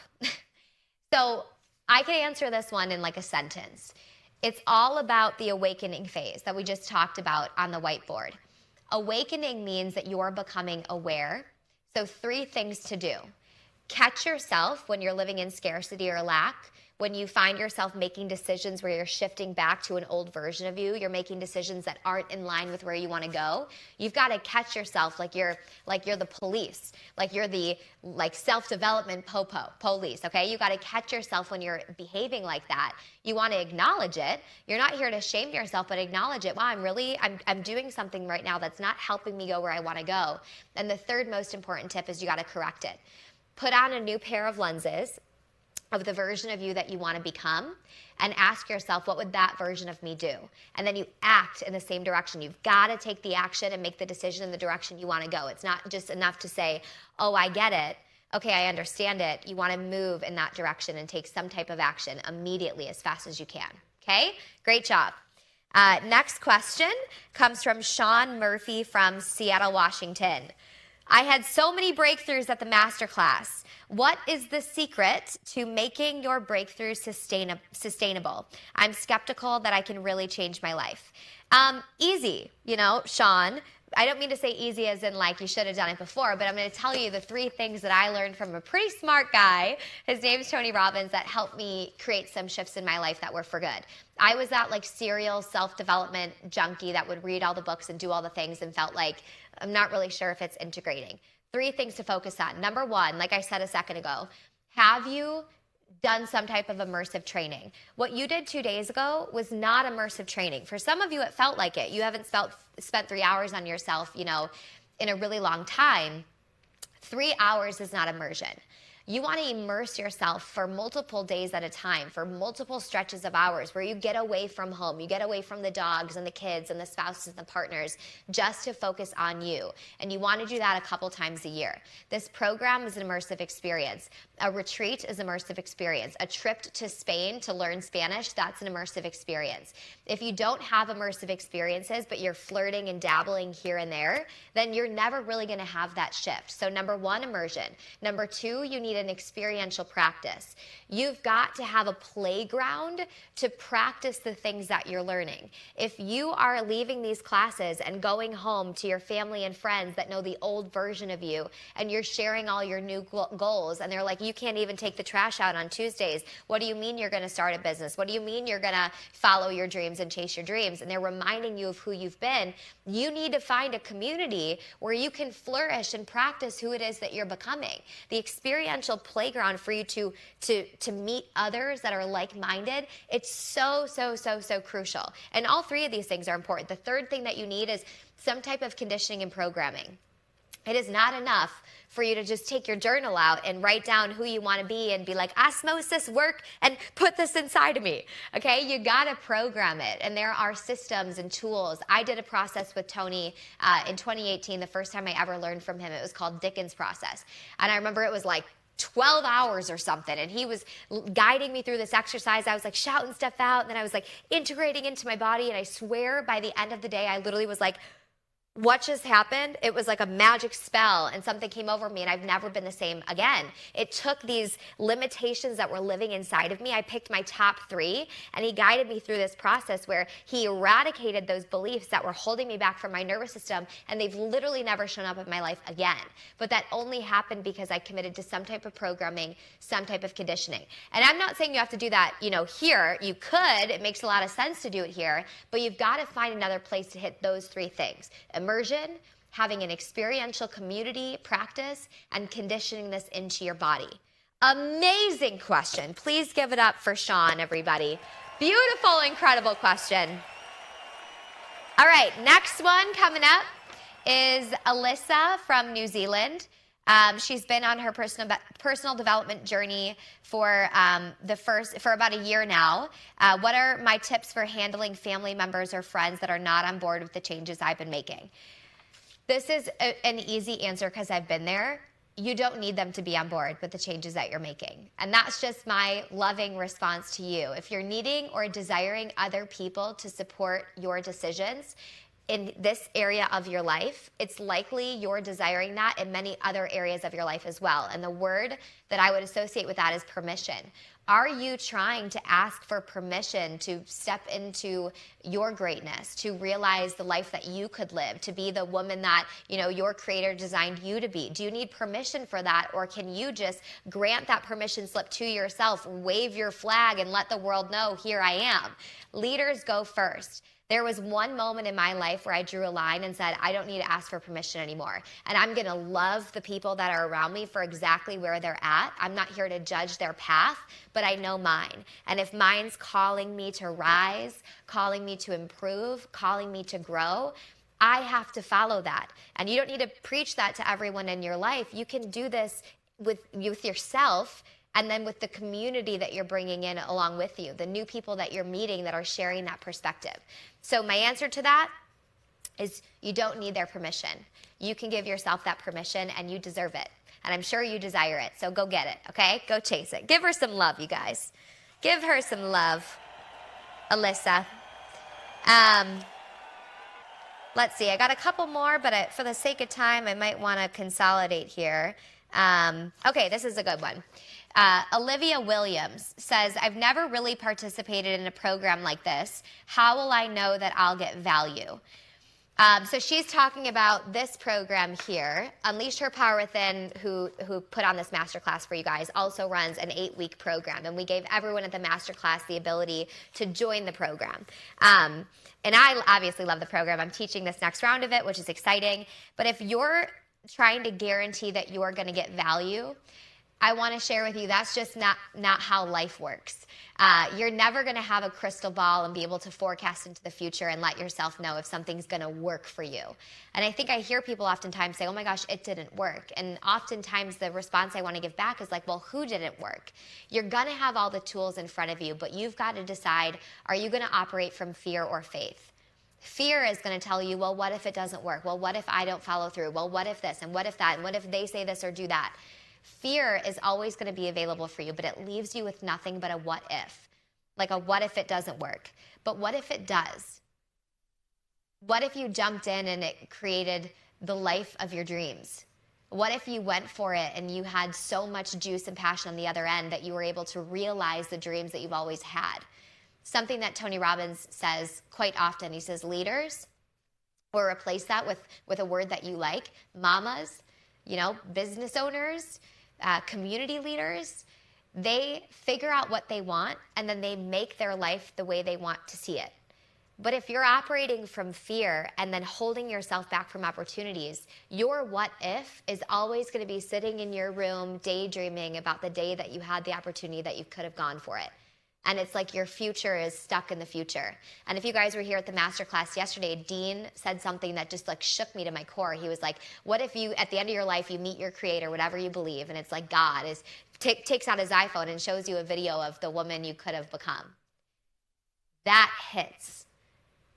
So I can answer this one in like a sentence. It's all about the awakening phase that we just talked about on the whiteboard. Awakening means that you're becoming aware. So 3 things to do. Catch yourself when you're living in scarcity or lack, when you find yourself making decisions where you're shifting back to an old version of you, you're making decisions that aren't in line with where you want to go. You've got to catch yourself like you're the police, like you're the self-development police, okay? You got to catch yourself when you're behaving like that. You want to acknowledge it. You're not here to shame yourself, but acknowledge it. Wow, I'm doing something right now that's not helping me go where I want to go. And the third most important tip is you got to correct it. Put on a new pair of lenses of the version of you that you want to become and ask yourself, what would that version of me do? And then you act in the same direction. You've got to take the action and make the decision in the direction you want to go. It's not just enough to say, oh, I get it. Okay, I understand it. You want to move in that direction and take some type of action immediately as fast as you can. Okay? Great job. Next question comes from Sean Murphy from Seattle, Washington. I had so many breakthroughs at the masterclass. What is the secret to making your breakthrough sustainable? I'm skeptical that I can really change my life. Easy, Sean. I don't mean to say easy as in like you should have done it before, but I'm going to tell you the 3 things that I learned from a pretty smart guy. His name's Tony Robbins, that helped me create some shifts in my life that were for good. I was that like serial self-development junkie that would read all the books and do all the things and felt like I'm not really sure if it's integrating. 3 things to focus on. Number 1, like I said a second ago, have you done some type of immersive training? What you did 2 days ago was not immersive training. For some of you, it felt like it. You haven't spent 3 hours on yourself, in a really long time. 3 hours is not immersion. You want to immerse yourself for multiple days at a time, for multiple stretches of hours where you get away from home, you get away from the dogs and the kids and the spouses and the partners just to focus on you. And you want to do that a couple times a year. This program is an immersive experience. A retreat is an immersive experience. A trip to Spain to learn Spanish, that's an immersive experience. If you don't have immersive experiences, but you're flirting and dabbling here and there, then you're never really going to have that shift. So number 1, immersion. Number 2, you need an experiential practice. You've got to have a playground to practice the things that you're learning. If you are leaving these classes and going home to your family and friends that know the old version of you, and you're sharing all your new goals, and they're like, you can't even take the trash out on Tuesdays. What do you mean you're going to start a business? What do you mean you're going to follow your dreams and chase your dreams? And they're reminding you of who you've been. You need to find a community where you can flourish and practice who it is that you're becoming. The experiential playground for you to meet others that are like-minded, it's so crucial. And all 3 of these things are important. The third thing that you need is some type of conditioning and programming. It is not enough for you to just take your journal out and write down who you want to be and be like, osmosis work and put this inside of me, okay? You got to program it, and there are systems and tools. I did a process with Tony in 2018, the first time I ever learned from him. It was called Dickens process, and I remember it was like 12 hours or something, and he was guiding me through this exercise. I was like shouting stuff out, and then I was like integrating into my body, and I swear by the end of the day, I literally was like, what just happened? It was like a magic spell, and something came over me, and I've never been the same again. It took these limitations that were living inside of me. I picked my top 3, and he guided me through this process where he eradicated those beliefs that were holding me back from my nervous system, and they've literally never shown up in my life again. But that only happened because I committed to some type of programming, some type of conditioning. And I'm not saying you have to do that, here. You could. It makes a lot of sense to do it here, but you've got to find another place to hit those 3 things. Immersion, having an experiential community practice, and conditioning this into your body. Amazing question. Please give it up for Sean, everybody. Beautiful, incredible question. All right, next one coming up is Alyssa from New Zealand. She's been on her personal development journey for about a year now. What are my tips for handling family members or friends that are not on board with the changes I've been making? This is an easy answer because I've been there. You don't need them to be on board with the changes that you're making. And that's just my loving response to you. If you're needing or desiring other people to support your decisions in this area of your life, it's likely you're desiring that in many other areas of your life as well. And the word that I would associate with that is permission. Are you trying to ask for permission to step into your greatness, to realize the life that you could live, to be the woman that, your creator designed you to be? Do you need permission for that, or can you just grant that permission slip to yourself, wave your flag, and let the world know, here I am? Leaders go first. There was one moment in my life where I drew a line and said, I don't need to ask for permission anymore. And I'm going to love the people that are around me for exactly where they're at. I'm not here to judge their path, but I know mine. And if mine's calling me to rise, calling me to improve, calling me to grow, I have to follow that. And you don't need to preach that to everyone in your life. You can do this with yourself, and then with the community that you're bringing in along with you, the new people that you're meeting that are sharing that perspective. So my answer to that is you don't need their permission. You can give yourself that permission, and you deserve it. And I'm sure you desire it, so go get it, okay? Go chase it. Give her some love, you guys. Give her some love, Alyssa. Let's see, I got a couple more, but for the sake of time, I might want to consolidate here. Okay, this is a good one. Olivia Williams says, I've never really participated in a program like this. How will I know that I'll get value? So she's talking about this program here. Unleash Her Power Within, who put on this masterclass for you guys, also runs an 8-week program. And we gave everyone at the masterclass the ability to join the program. And I obviously love the program. I'm teaching this next round of it, which is exciting. But if you're trying to guarantee that you're going to get value, I want to share with you that's just not how life works. You're never going to have a crystal ball and be able to forecast into the future and let yourself know if something's going to work for you. And I think I hear people oftentimes say, oh my gosh, it didn't work. And oftentimes the response I want to give back is like, well, who didn't work? You're going to have all the tools in front of you, but you've got to decide, are you going to operate from fear or faith? Fear is going to tell you, well, what if it doesn't work? Well, what if I don't follow through? Well, what if this and what if that? And what if they say this or do that? Fear is always going to be available for you, but it leaves you with nothing but a what if. Like a what if it doesn't work? But what if it does? What if you jumped in and it created the life of your dreams? What if you went for it and you had so much juice and passion on the other end that you were able to realize the dreams that you've always had? Something that Tony Robbins says quite often, he says, leaders, or replace that with a word that you like, mamas, business owners, community leaders, they figure out what they want and then they make their life the way they want to see it. But if you're operating from fear and then holding yourself back from opportunities, your what if is always going to be sitting in your room daydreaming about the day that you had the opportunity that you could have gone for it. And it's like your future is stuck in the future. And if you guys were here at the masterclass yesterday, Dean said something that just like shook me to my core. He was like, what if you, at the end of your life, you meet your creator, whatever you believe, and it's like God is takes out his iPhone and shows you a video of the woman you could have become. That hits.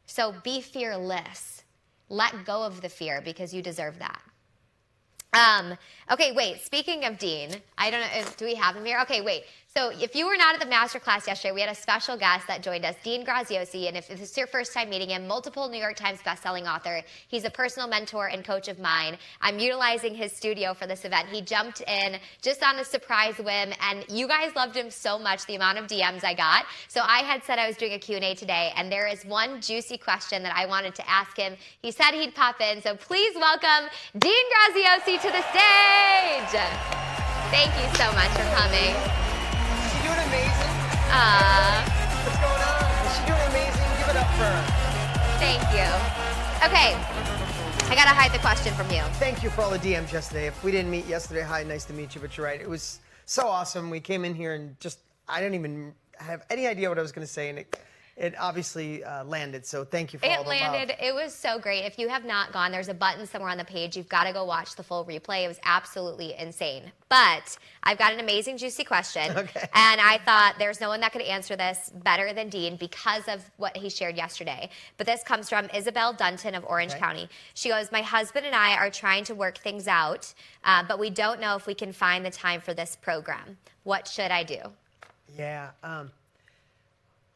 So be fearless. Let go of the fear because you deserve that. Okay, wait, speaking of Dean, I don't know, do we have him here? Okay, wait. So if you were not at the masterclass yesterday, we had a special guest that joined us, Dean Graziosi, and if this is your first time meeting him, multiple New York Times bestselling author. He's a personal mentor and coach of mine. I'm utilizing his studio for this event. He jumped in just on a surprise whim, and you guys loved him so much, the amount of DMs I got. So I had said I was doing a Q&A today, and there is one juicy question that I wanted to ask him. He said he'd pop in, so please welcome Dean Graziosi to the stage. Thank you so much for coming. Is she doing amazing? What's going on? Is she doing amazing? Give it up for her. Thank you. Okay, I gotta hide the question from you. Thank you for all the DMs yesterday. If we didn't meet yesterday, hi, nice to meet you, but you're right. It was so awesome. We came in here and just, I didn't even have any idea what I was going to say, and it obviously landed, so thank you for all the love. It landed. It was so great. If you have not gone, there's a button somewhere on the page. You've got to go watch the full replay. It was absolutely insane. But I've got an amazing, juicy question. Okay. And I thought there's no one that could answer this better than Dean because of what he shared yesterday. But this comes from Isabel Dunton of Orange County. She goes, my husband and I are trying to work things out, but we don't know if we can find the time for this program. What should I do? Yeah.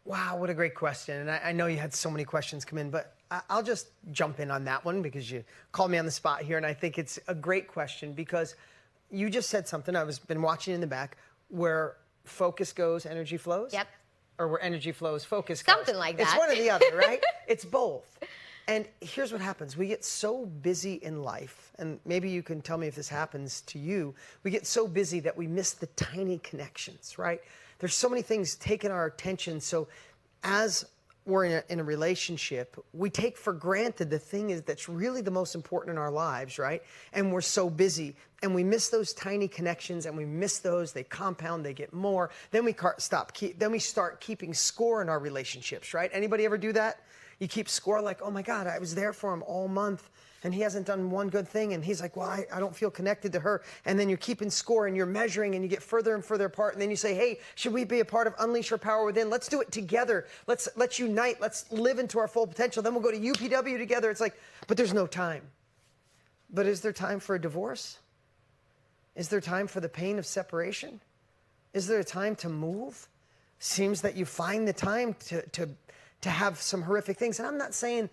Wow, what a great question. And I know you had so many questions come in, but I'll just jump in on that one because you called me on the spot here, and I think it's a great question because you just said something. I've been watching in the back where focus goes, energy flows. Yep. Or where energy flows, focus goes. Something like that. It's one or the other, right? It's both. And here's what happens. We get so busy in life, and maybe you can tell me if this happens to you. We get so busy that we miss the tiny connections, right? There's so many things taking our attention. So as we're in a relationship, we take for granted the thing that's really the most important in our lives, right? And we're so busy, and we miss those tiny connections, and we miss those. They compound, they get more. Then we start keeping score in our relationships, right? Anybody ever do that? You keep score like, oh my God, I was there for him all month, and he hasn't done one good thing, and he's like, well, I don't feel connected to her. And then you're keeping score, and you're measuring, and you get further and further apart, and then you say, hey, should we be a part of Unleash Our Power Within? Let's do it together. Let's unite. Let's live into our full potential. Then we'll go to UPW together. It's like, but there's no time. But is there time for a divorce? Is there time for the pain of separation? Is there a time to move? Seems that you find the time to have some horrific things. And I'm not saying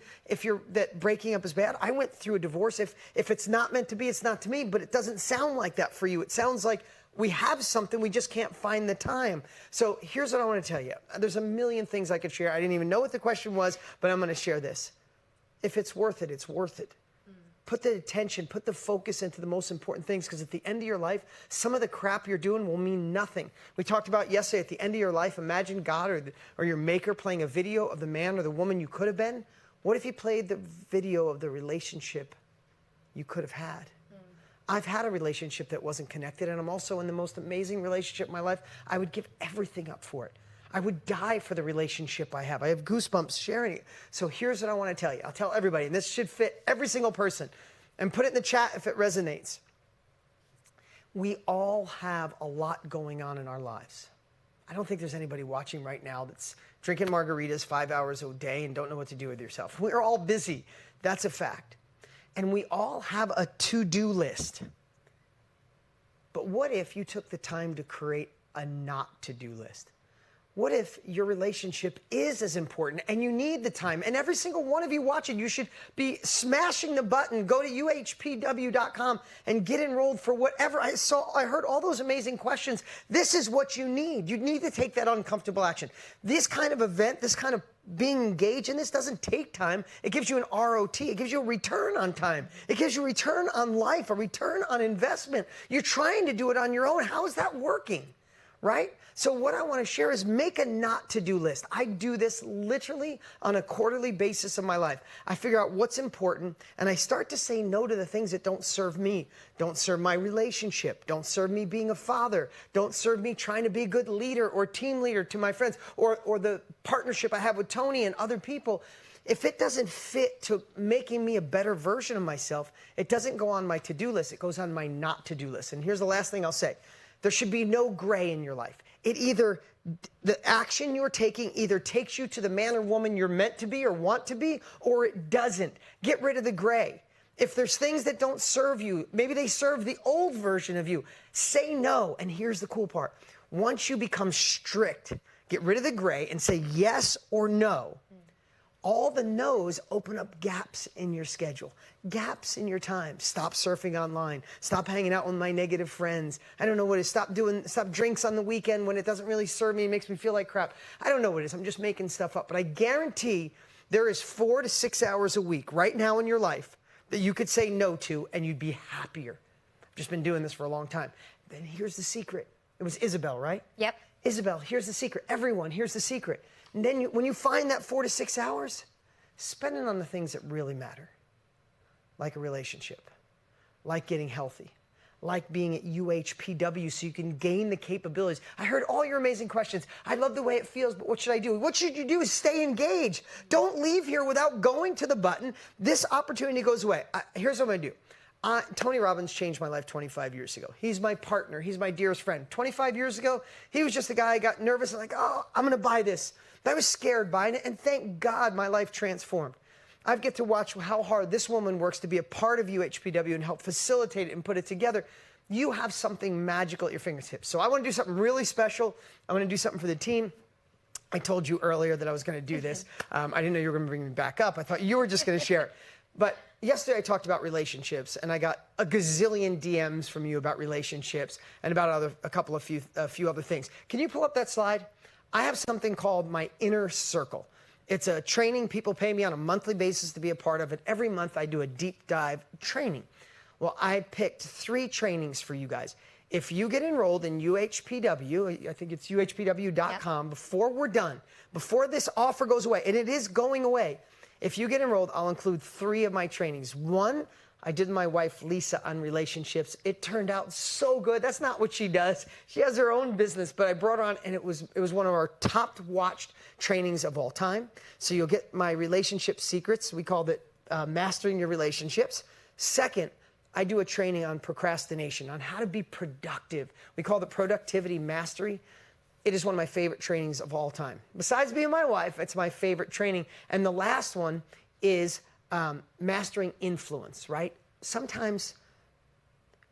that breaking up is bad. I went through a divorce. If it's not meant to be, it's not to me, but it doesn't sound like that for you. It sounds like we have something, we just can't find the time. So here's what I want to tell you. There's a million things I could share. I didn't even know what the question was, but I'm going to share this. If it's worth it, it's worth it. Put the attention, put the focus into the most important things, because at the end of your life, some of the crap you're doing will mean nothing. We talked about yesterday, at the end of your life, imagine God or your maker playing a video of the man or the woman you could have been. What if you played the video of the relationship you could have had? I've had a relationship that wasn't connected, and I'm also in the most amazing relationship in my life. I would give everything up for it. I would die for the relationship I have. I have goosebumps sharing it. So here's what I want to tell you. I'll tell everybody, and this should fit every single person. And put it in the chat if it resonates. We all have a lot going on in our lives. I don't think there's anybody watching right now that's drinking margaritas 5 hours a day and don't know what to do with yourself. We're all busy. That's a fact. And we all have a to-do list. But what if you took the time to create a not to-do list? What if your relationship is as important and you need the time? And every single one of you watching, you should be smashing the button. Go to uhpw.com and get enrolled for whatever. I heard all those amazing questions. This is what you need. You need to take that uncomfortable action. This kind of event, this kind of being engaged in this doesn't take time. It gives you an ROT. It gives you a return on time. It gives you a return on life, a return on investment. You're trying to do it on your own. How is that working? right? So what I want to share is make a not to-do list. I do this literally on a quarterly basis of my life. I figure out what's important, and I start to say no to the things that don't serve me, don't serve my relationship, don't serve me being a father, don't serve me trying to be a good leader or team leader to my friends, or the partnership I have with Tony and other people. If it doesn't fit to making me a better version of myself, it doesn't go on my to-do list. It goes on my not to-do list. And here's the last thing I'll say. There should be no gray in your life. The action you're taking either takes you to the man or woman you're meant to be or want to be, or it doesn't. Get rid of the gray. If there's things that don't serve you, maybe they serve the old version of you, say no. And here's the cool part. Once you become strict, get rid of the gray and say yes or no. All the no's open up gaps in your schedule, gaps in your time. Stop surfing online. Stop hanging out with my negative friends. I don't know what it is. Stop drinks on the weekend when it doesn't really serve me. It makes me feel like crap. I don't know what it is. I'm just making stuff up. But I guarantee there is 4 to 6 hours a week right now in your life that you could say no to and you'd be happier. I've just been doing this for a long time. Then here's the secret. It was Isabel, right? Yep. Isabel, here's the secret. Everyone, here's the secret. And then when you find that 4 to 6 hours, spend it on the things that really matter, like a relationship, like getting healthy, like being at UHPW so you can gain the capabilities. I heard all your amazing questions. I love the way it feels, but what should I do? What should you do is stay engaged. Don't leave here without going to the button. This opportunity goes away. Here's what I'm going to do. Tony Robbins changed my life 25 years ago. He's my partner. He's my dearest friend. 25 years ago, he was just a guy I got nervous and like, oh, I'm going to buy this. But I was scared buying it, and thank God my life transformed. I get to watch how hard this woman works to be a part of UHPW and help facilitate it and put it together. You have something magical at your fingertips. So I want to do something really special. I want to do something for the team. I told you earlier that I was going to do this. I didn't know you were going to bring me back up. I thought you were just going to share it. But yesterday I talked about relationships, and I got a gazillion DMs from you about relationships and about a few other things. Can you pull up that slide? I have something called my Inner Circle. It's a training people pay me on a monthly basis to be a part of, and every month I do a deep dive training. Well, I picked 3 trainings for you guys. If you get enrolled in UHPW, I think it's UHPW.com, yep. Before we're done, before this offer goes away, and it is going away, if you get enrolled, I'll include 3 of my trainings. 1, I did my wife Lisa on relationships. It turned out so good. That's not what she does. She has her own business, but I brought her on, and it was one of our top watched trainings of all time. So you'll get my relationship secrets. We called it Mastering Your Relationships. 2nd, I do a training on procrastination, on how to be productive. We call it Productivity Mastery. It is one of my favorite trainings of all time. Besides being my wife, it's my favorite training. And the last one is mastering influence, right? Sometimes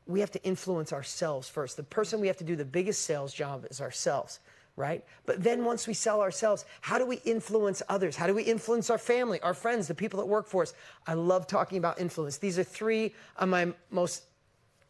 we have to influence ourselves first. The person we have to do the biggest sales job is ourselves, right? But then once we sell ourselves, how do we influence others? How do we influence our family, our friends, the people that work for us? I love talking about influence. These are 3 of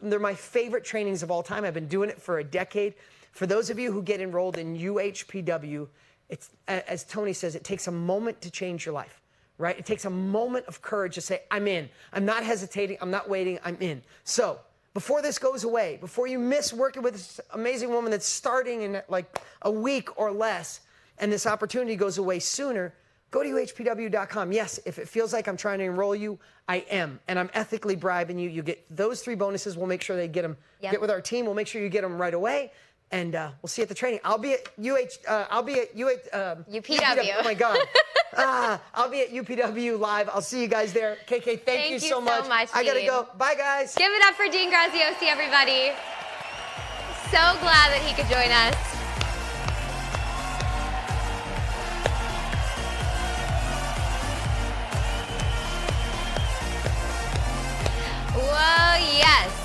they're my favorite trainings of all time. I've been doing it for a decade. For those of you who get enrolled in UHPW, it's, as Tony says, it takes a moment to change your life, right? It takes a moment of courage to say, I'm in. I'm not hesitating. I'm not waiting. I'm in. So before this goes away, before you miss working with this amazing woman that's starting in like a week or less, and this opportunity goes away sooner, go to UHPW.com. Yes, if it feels like I'm trying to enroll you, I am. And I'm ethically bribing you. You get those 3 bonuses. We'll make sure they get them. Yep. Get with our team. We'll make sure you get them right away. And we'll see you at the training. I'll be at UPW. Oh my God. I'll be at UPW live. I'll see you guys there. KK, thank you so much. I gotta go. Bye, guys. Give it up for Dean Graziosi, everybody. So glad that he could join us. Whoa, yes.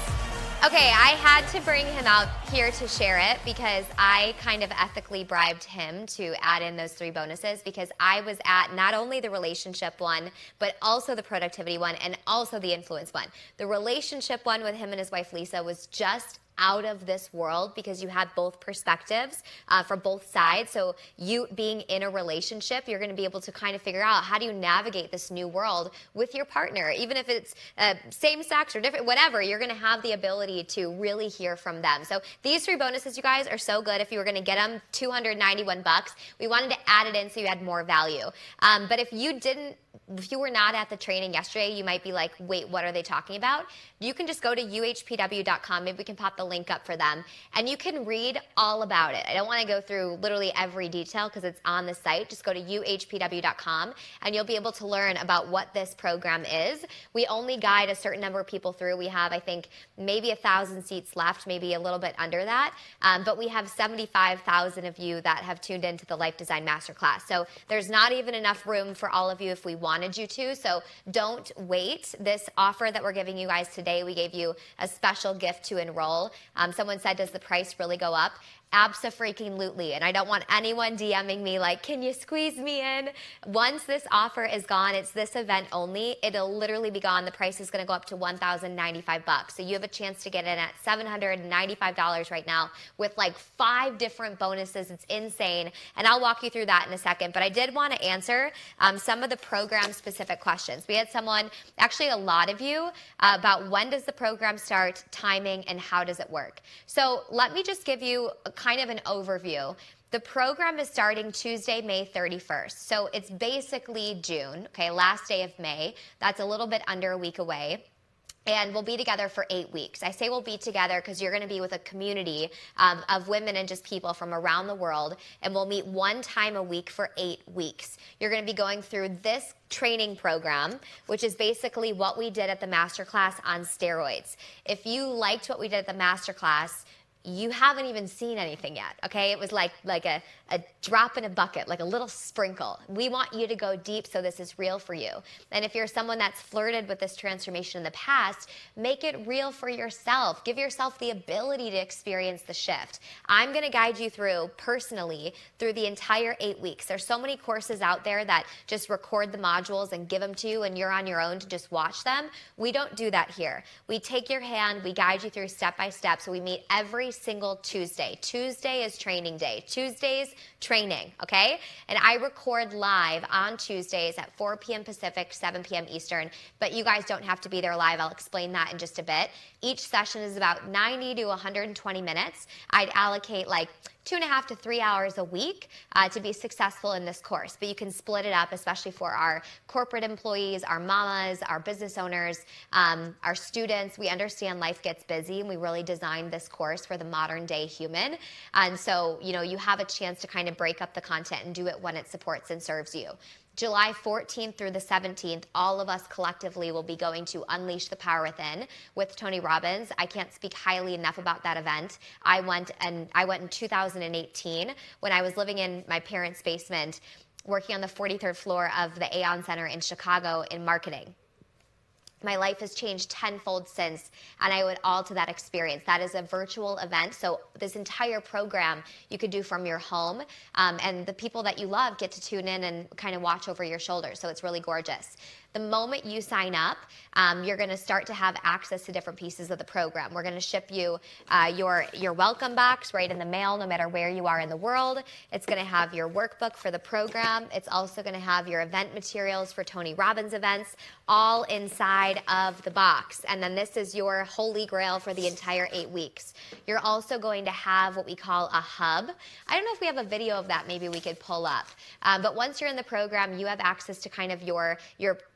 Okay, I had to bring him out here to share it because I kind of ethically bribed him to add in those 3 bonuses because I was at not only the relationship one, but also the productivity one and also the influence one. The relationship one with him and his wife Lisa was just out of this world because you have both perspectives for both sides. So you being in a relationship, you're going to be able to kind of figure out how do you navigate this new world with your partner, even if it's same sex or different, whatever, you're going to have the ability to really hear from them. So these 3 bonuses, you guys, are so good. If you were going to get them, $291. We wanted to add it in so you had more value. But if you were not at the training yesterday, you might be like, wait, what are they talking about? You can just go to uhpw.com. Maybe we can pop the link up for them. And you can read all about it. I don't want to go through literally every detail because it's on the site. Just go to uhpw.com and you'll be able to learn about what this program is. We only guide a certain number of people through. We have, I think, maybe 1,000 seats left, maybe a little bit under that. But we have 75,000 of you that have tuned into the Life Design Masterclass. So there's not even enough room for all of you if we wanted you to. So don't wait. This offer that we're giving you guys today, we gave you a special gift to enroll. Someone said, does the price really go up? Abso-freaking-lutely. And I don't want anyone DMing me like, can you squeeze me in? Once this offer is gone, it's this event only, it'll literally be gone. The price is going to go up to $1,095. So you have a chance to get in at $795 right now with like 5 different bonuses. It's insane. And I'll walk you through that in a second. But I did want to answer some of the program specific questions. We had someone, actually a lot of you, about when does the program start, timing, and how does it work? So let me just give you kind of an overview. The program is starting Tuesday, May 31st. So it's basically June, okay, last day of May. That's a little bit under a week away. And we'll be together for 8 weeks. I say we'll be together because you're going to be with a community of women and just people from around the world. And we'll meet 1 time a week for 8 weeks. You're going to be going through this training program, which is basically what we did at the masterclass on steroids. If you liked what we did at the masterclass, you haven't even seen anything yet, okay? It was like a drop in a bucket, like a little sprinkle. We want you to go deep so this is real for you. And if you're someone that's flirted with this transformation in the past, make it real for yourself. Give yourself the ability to experience the shift. I'm gonna guide you through, personally, through the entire 8 weeks. There's so many courses out there that just record the modules and give them to you and you're on your own to just watch them. We don't do that here. We take your hand, we guide you through step by step, so we meet every single Tuesday. Tuesday is training day. Tuesdays, training, okay? And I record live on Tuesdays at 4 p.m. Pacific, 7 p.m. Eastern, but you guys don't have to be there live. I'll explain that in just a bit. Each session is about 90 to 120 minutes. I'd allocate like 2.5 to 3 hours a week to be successful in this course. But you can split it up, especially for our corporate employees, our mamas, our business owners, our students. We understand life gets busy, and we really designed this course for the modern day human. And so, you have a chance to kind of break up the content and do it when it supports and serves you. July 14th through the 17th, all of us collectively will be going to Unleash the Power Within with Tony Robbins. I can't speak highly enough about that event. I went in 2018 when I was living in my parents' basement, working on the 43rd floor of the Aon Center in Chicago in marketing. My life has changed tenfold since, and I owe it all to that experience. That is a virtual event, so this entire program you could do from your home, and the people that you love get to tune in and kind of watch over your shoulder, so it's really gorgeous. The moment you sign up, you're going to start to have access to different pieces of the program. We're going to ship you your welcome box right in the mail, no matter where you are in the world. It's going to have your workbook for the program. It's also going to have your event materials for Tony Robbins events, all inside of the box. And then this is your holy grail for the entire 8 weeks. You're also going to have what we call a hub. I don't know if we have a video of that maybe we could pull up. But once you're in the program, you have access to kind of your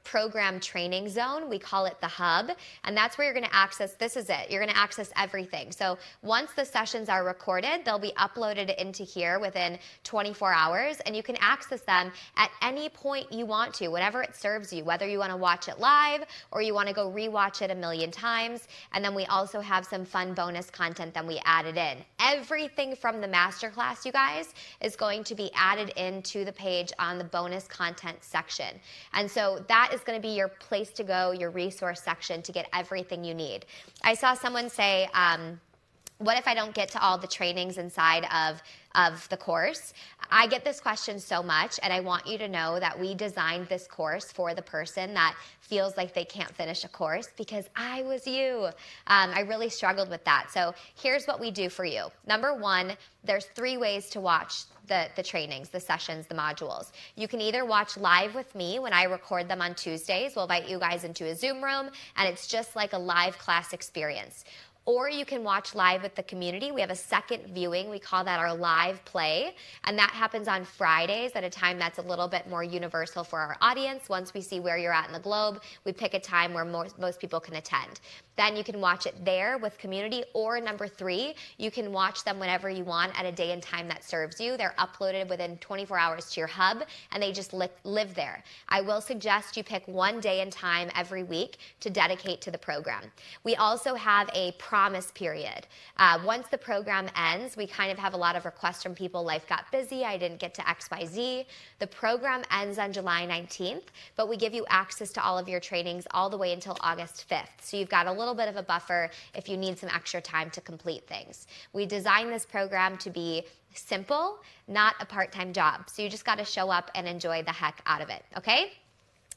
program training zone. We call it the hub, and that's where you're going to access, this is it, you're going to access everything. So once the sessions are recorded, they'll be uploaded into here within 24 hours, and you can access them at any point you want to, whenever it serves you, whether you want to watch it live or you want to go rewatch it a million times. And then we also have some fun bonus content that we added in. Everything from the masterclass, you guys, is going to be added into the page on the bonus content section. And so that is going to be your place to go, your resource section to get everything you need. I saw someone say, what if I don't get to all the trainings inside of the course? I get this question so much, and I want you to know that we designed this course for the person that feels like they can't finish a course, because I was you. I really struggled with that. So here's what we do for you. Number one, there's 3 ways to watch the trainings, the sessions, the modules. You can either watch live with me when I record them on Tuesdays. We'll invite you guys into a Zoom room, and it's just like a live class experience. Or you can watch live with the community. We have a second viewing. We call that our live play. And that happens on Fridays at a time that's a little bit more universal for our audience. Once we see where you're at in the globe, we pick a time where most people can attend. Then you can watch it there with community. Or number 3, you can watch them whenever you want at a day and time that serves you. They're uploaded within 24 hours to your hub, and they just live there. I will suggest you pick one day and time every week to dedicate to the program. We also have a promise period. Once the program ends, we kind of have a lot of requests from people, life got busy, I didn't get to XYZ. The program ends on July 19th, but we give you access to all of your trainings all the way until August 5th. So you've got a little bit of a buffer if you need some extra time to complete things. We designed this program to be simple, not a part-time job. So you just got to show up and enjoy the heck out of it, okay?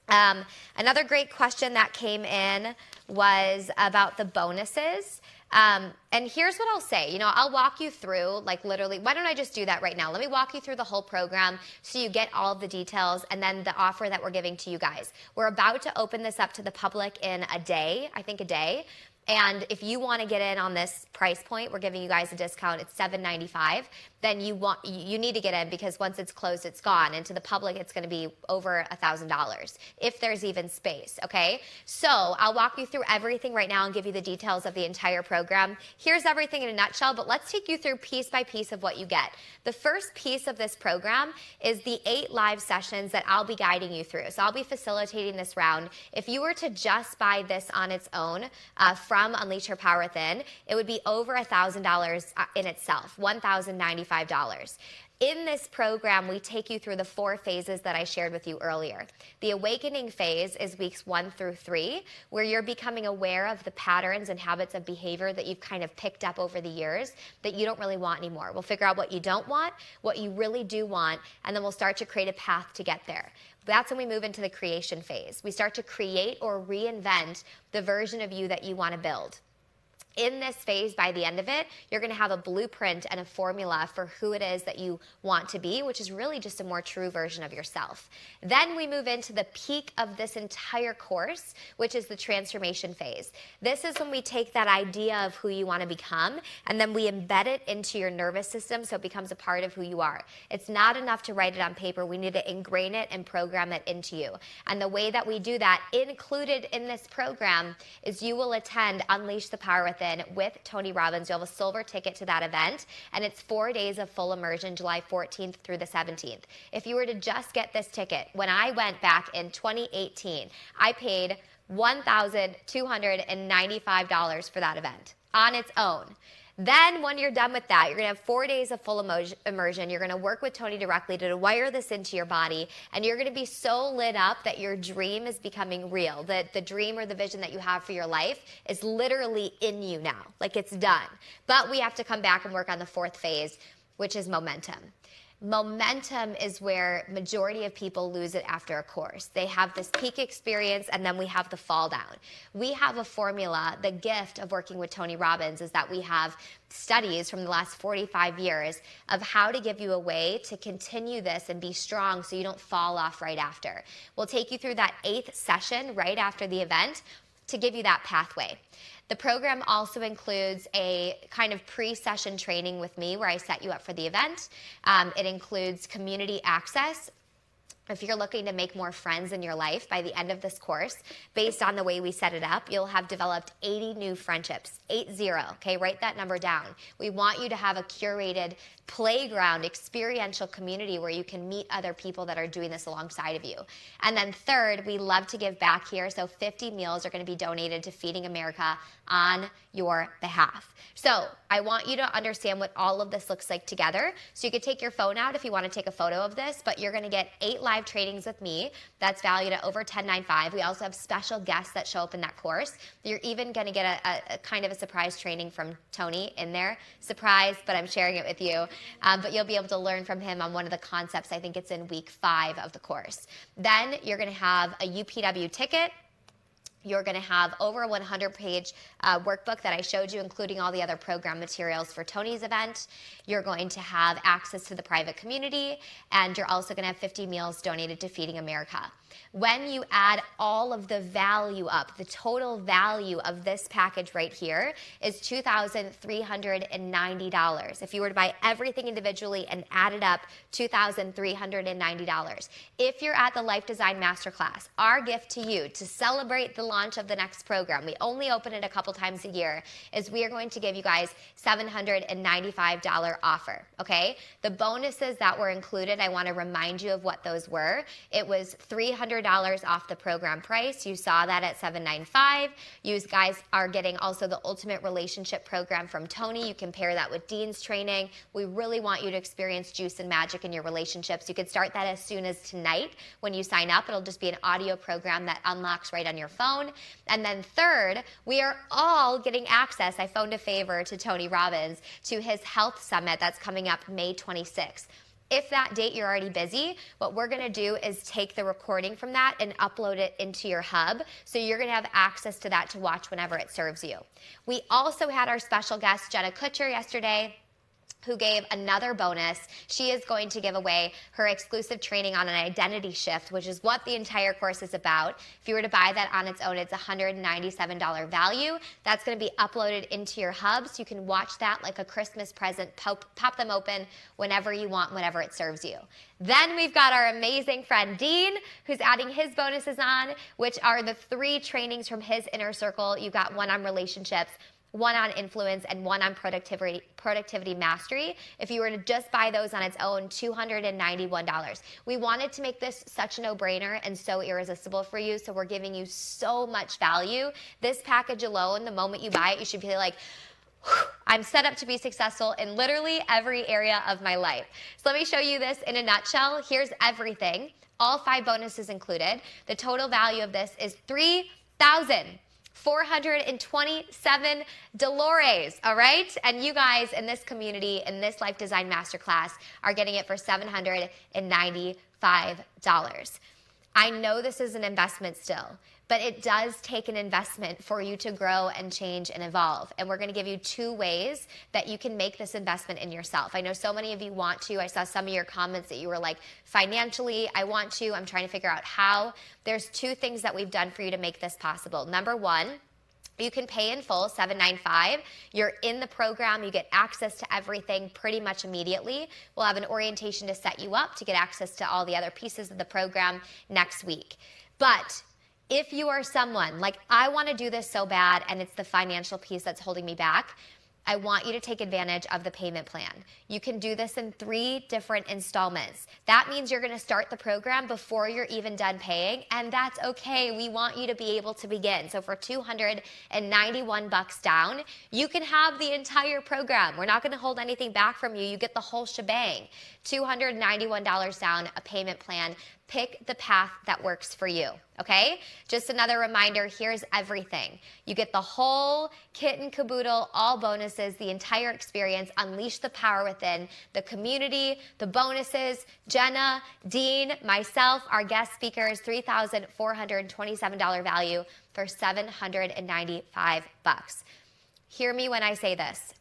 Another great question that came in was about the bonuses. And here's what I'll say. You know, I'll walk you through, like literally, why don't I just do that right now? Let me walk you through the whole program so you get all of the details, and then the offer that we're giving to you guys. We're about to open this up to the public in a day, I think a day. And if you want to get in on this price point, we're giving you guys a discount. It's $7.95. Then you need to get in, because once it's closed, it's gone. And to the public, it's going to be over $1,000 if there's even space. Okay. So I'll walk you through everything right now and give you the details of the entire program. Here's everything in a nutshell, but let's take you through piece by piece of what you get. The first piece of this program is the 8 live sessions that I'll be guiding you through. So I'll be facilitating this round. If you were to just buy this on its own from Unleash Your Power Within, it would be over $1,000 in itself, $1,095. In this program, we take you through the 4 phases that I shared with you earlier. The awakening phase is weeks 1 through 3, where you're becoming aware of the patterns and habits of behavior that you've kind of picked up over the years that you don't really want anymore. We'll figure out what you don't want, what you really do want, and then we'll start to create a path to get there. That's when we move into the creation phase. We start to create or reinvent the version of you that you want to build. In this phase, by the end of it, you're going to have a blueprint and a formula for who it is that you want to be, which is really just a more true version of yourself. Then we move into the peak of this entire course, which is the transformation phase. This is when we take that idea of who you want to become, and then we embed it into your nervous system so it becomes a part of who you are. It's not enough to write it on paper. We need to ingrain it and program it into you. And the way that we do that, included in this program, is you will attend Unleash the Power Within with Tony Robbins. You'll have a silver ticket to that event, and it's 4 days of full immersion, July 14th through the 17th. If you were to just get this ticket, when I went back in 2018, I paid $1,295 for that event on its own. Then when you're done with that, you're going to have 4 days of full immersion. You're going to work with Tony directly to wire this into your body, and you're going to be so lit up that your dream is becoming real. The dream or the vision that you have for your life is literally in you now. Like, it's done. But we have to come back and work on the 4th phase, which is momentum. Momentum is where majority of people lose it after a course. They have this peak experience, and then we have the fall down. We have a formula. The gift of working with Tony Robbins is that we have studies from the last 45 years of how to give you a way to continue this and be strong so you don't fall off right after. We'll take you through that 8th session right after the event to give you that pathway. The program also includes a kind of pre-session training with me where I set you up for the event. It includes community access. If you're looking to make more friends in your life by the end of this course, based on the way we set it up, you'll have developed 80 new friendships, 80, okay? Write that number down. We want you to have a curated playground, experiential community where you can meet other people that are doing this alongside of you. And then third, we love to give back here, so 50 meals are going to be donated to Feeding America on your behalf. So I want you to understand what all of this looks like together. So you could take your phone out if you want to take a photo of this, but you're going to get 8 live 5 trainings with me. That's valued at over $10.95. We also have special guests that show up in that course. You're even going to get a kind of a surprise training from Tony in there. Surprise, but I'm sharing it with you. But you'll be able to learn from him on one of the concepts. I think it's in week 5 of the course. Then you're going to have a UPW ticket. You're going to have over a 100-page workbook that I showed you, including all the other program materials for Tony's event. You're going to have access to the private community, and you're also going to have 50 meals donated to Feeding America. When you add all of the value up, the total value of this package right here is $2,390. If you were to buy everything individually and add it up, $2,390. If you're at the Life Design Masterclass, our gift to you to celebrate the launch of the next program, we only open it a couple times a year, is we are going to give you guys $795 offer, okay? The bonuses that were included, I want to remind you of what those were. It was $300 off the program price. You saw that at $795. You guys are getting also the Ultimate Relationship Program from Tony. You can pair that with Dean's training. We really want you to experience juice and magic in your relationships. You can start that as soon as tonight when you sign up. It'll just be an audio program that unlocks right on your phone. And then third, we are all getting access. I phoned a favor to Tony Robbins to his health summit that's coming up May 26th. If that date you're already busy, what we're going to do is take the recording from that and upload it into your hub. So you're going to have access to that to watch whenever it serves you. We also had our special guest, Jenna Kutcher, yesterday, who gave another bonus. She is going to give away her exclusive training on an identity shift, which is what the entire course is about. If you were to buy that on its own, it's $197 value. That's going to be uploaded into your hub, so you can watch that like a Christmas present, pop them open whenever you want, whenever it serves you. Then we've got our amazing friend Dean, who's adding his bonuses on, which are the 3 trainings from his inner circle. You've got one on relationships, one on influence, and one on productivity mastery. If you were to just buy those on its own, $291. We wanted to make this such a no-brainer and so irresistible for you, so we're giving you so much value. This package alone, the moment you buy it, you should be like, I'm set up to be successful in literally every area of my life. So let me show you this in a nutshell. Here's everything. All 5 bonuses included. The total value of this is $3,427, all right? And you guys in this community, in this Life Design Masterclass, are getting it for $795. I know this is an investment still, but it does take an investment for you to grow and change and evolve. And we're going to give you 2 ways that you can make this investment in yourself. I know so many of you want to. I saw some of your comments that you were like, financially, I want to. I'm trying to figure out how. There's 2 things that we've done for you to make this possible. Number 1, you can pay in full, $795. You're in the program. You get access to everything pretty much immediately. We'll have an orientation to set you up to get access to all the other pieces of the program next week. But if you are someone like, I want to do this so bad and it's the financial piece that's holding me back, I want you to take advantage of the payment plan. You can do this in 3 different installments. That means you're going to start the program before you're even done paying, and that's okay. We want you to be able to begin. So for $291 down, you can have the entire program. We're not going to hold anything back from you. You get the whole shebang. $291 down, a payment plan. Pick the path that works for you, okay? Just another reminder, here's everything. You get the whole kit and caboodle, all bonuses, the entire experience, unleash the power within, the community, the bonuses, Jenna, Dean, myself, our guest speakers, $3,427 value for $795. Hear me when I say this.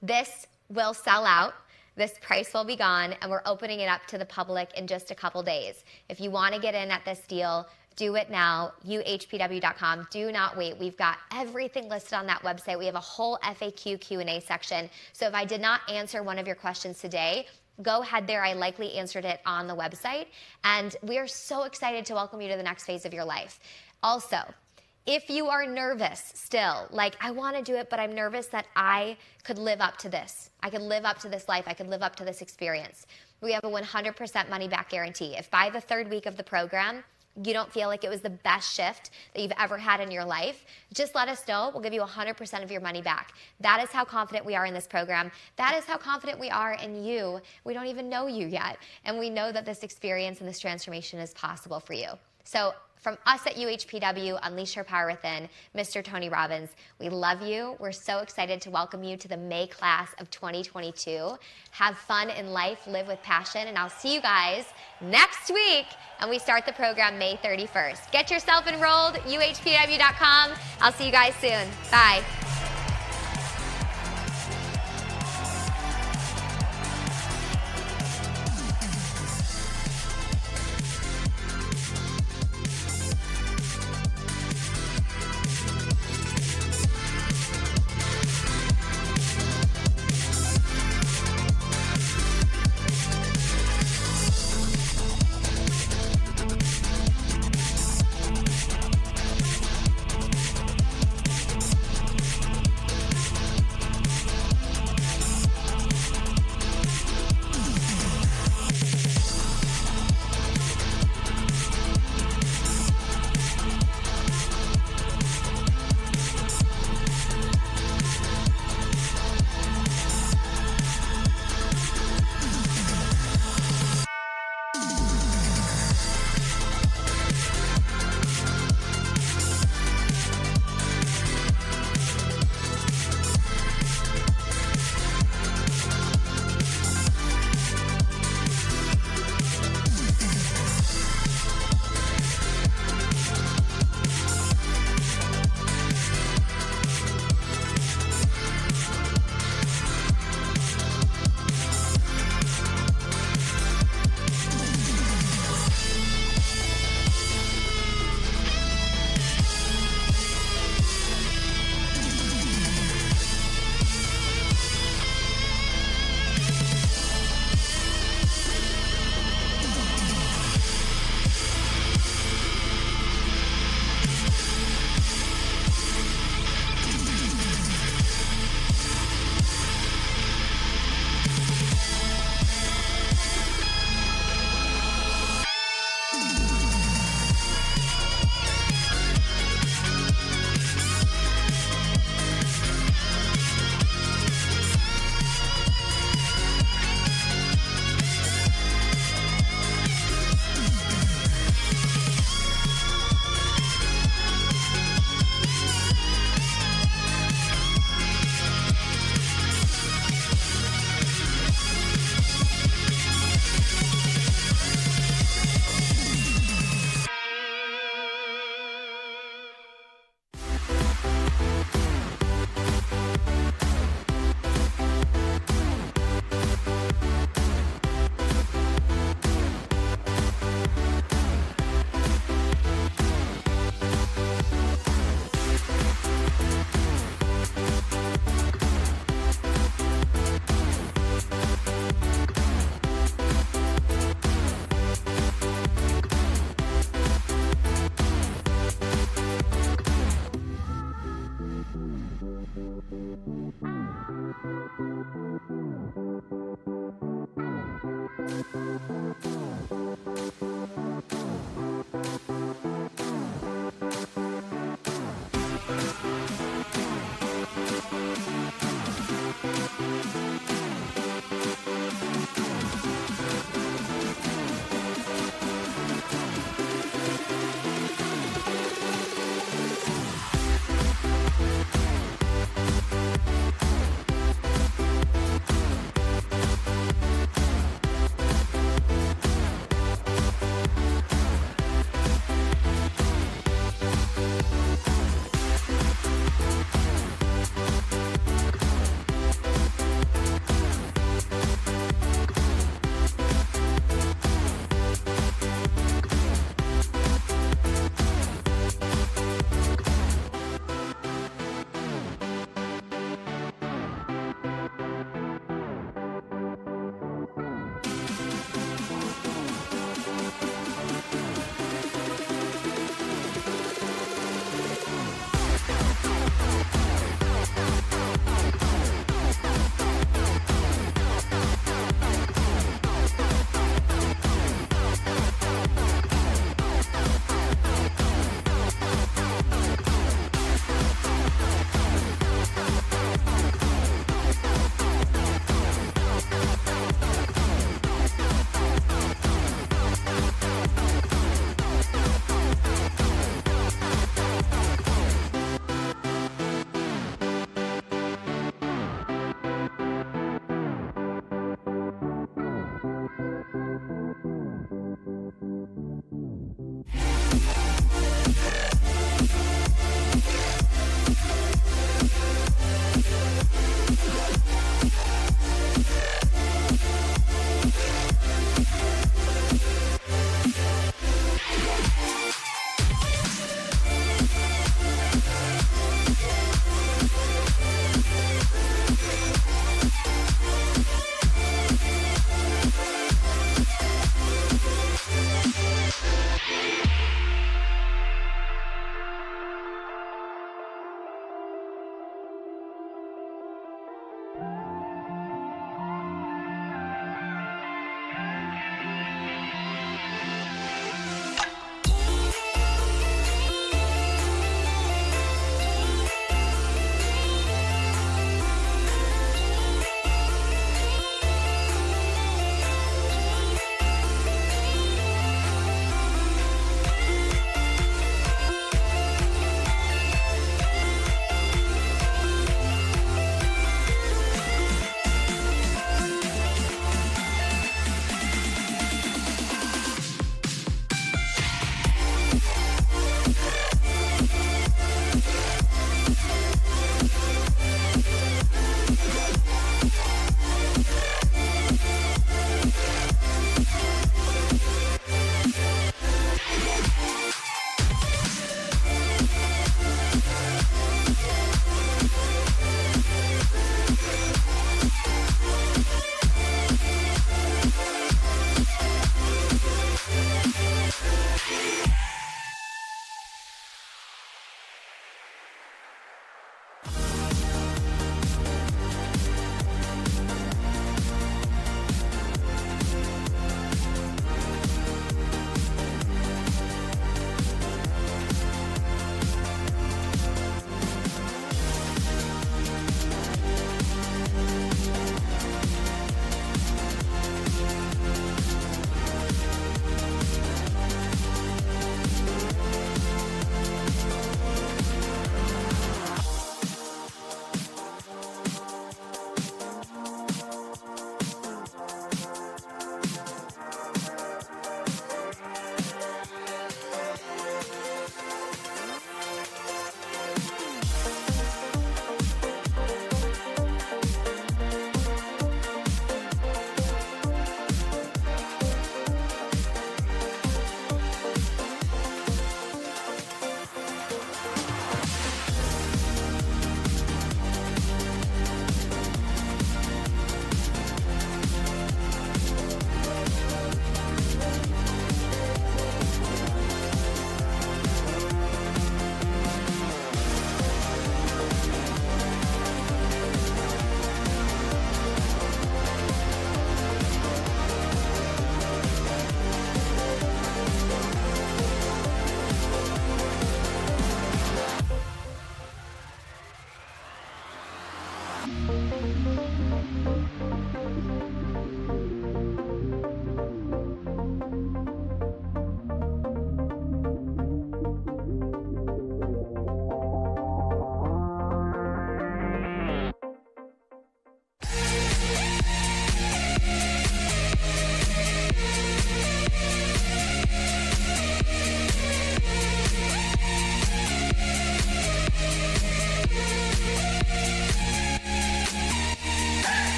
This will sell out. This price will be gone, and we're opening it up to the public in just a couple days. If you want to get in at this deal, do it now, uhpw.com. Do not wait. We've got everything listed on that website. We have a whole FAQ Q&A section. So if I did not answer one of your questions today, go ahead there. I likely answered it on the website. And we are so excited to welcome you to the next phase of your life. Also, if you are nervous still, like, I want to do it, but I'm nervous that I could live up to this. I could live up to this life. I could live up to this experience. We have a 100% money back guarantee. If by the 3rd week of the program, you don't feel like it was the best shift that you've ever had in your life, just let us know. We'll give you 100% of your money back. That is how confident we are in this program. That is how confident we are in you. We don't even know you yet. And we know that this experience and this transformation is possible for you. So from us at UHPW, Unleash Your Power Within, Mr. Tony Robbins, we love you. We're so excited to welcome you to the May class of 2022. Have fun in life, live with passion, and I'll see you guys next week. And we start the program May 31st. Get yourself enrolled, UHPW.com. I'll see you guys soon. Bye.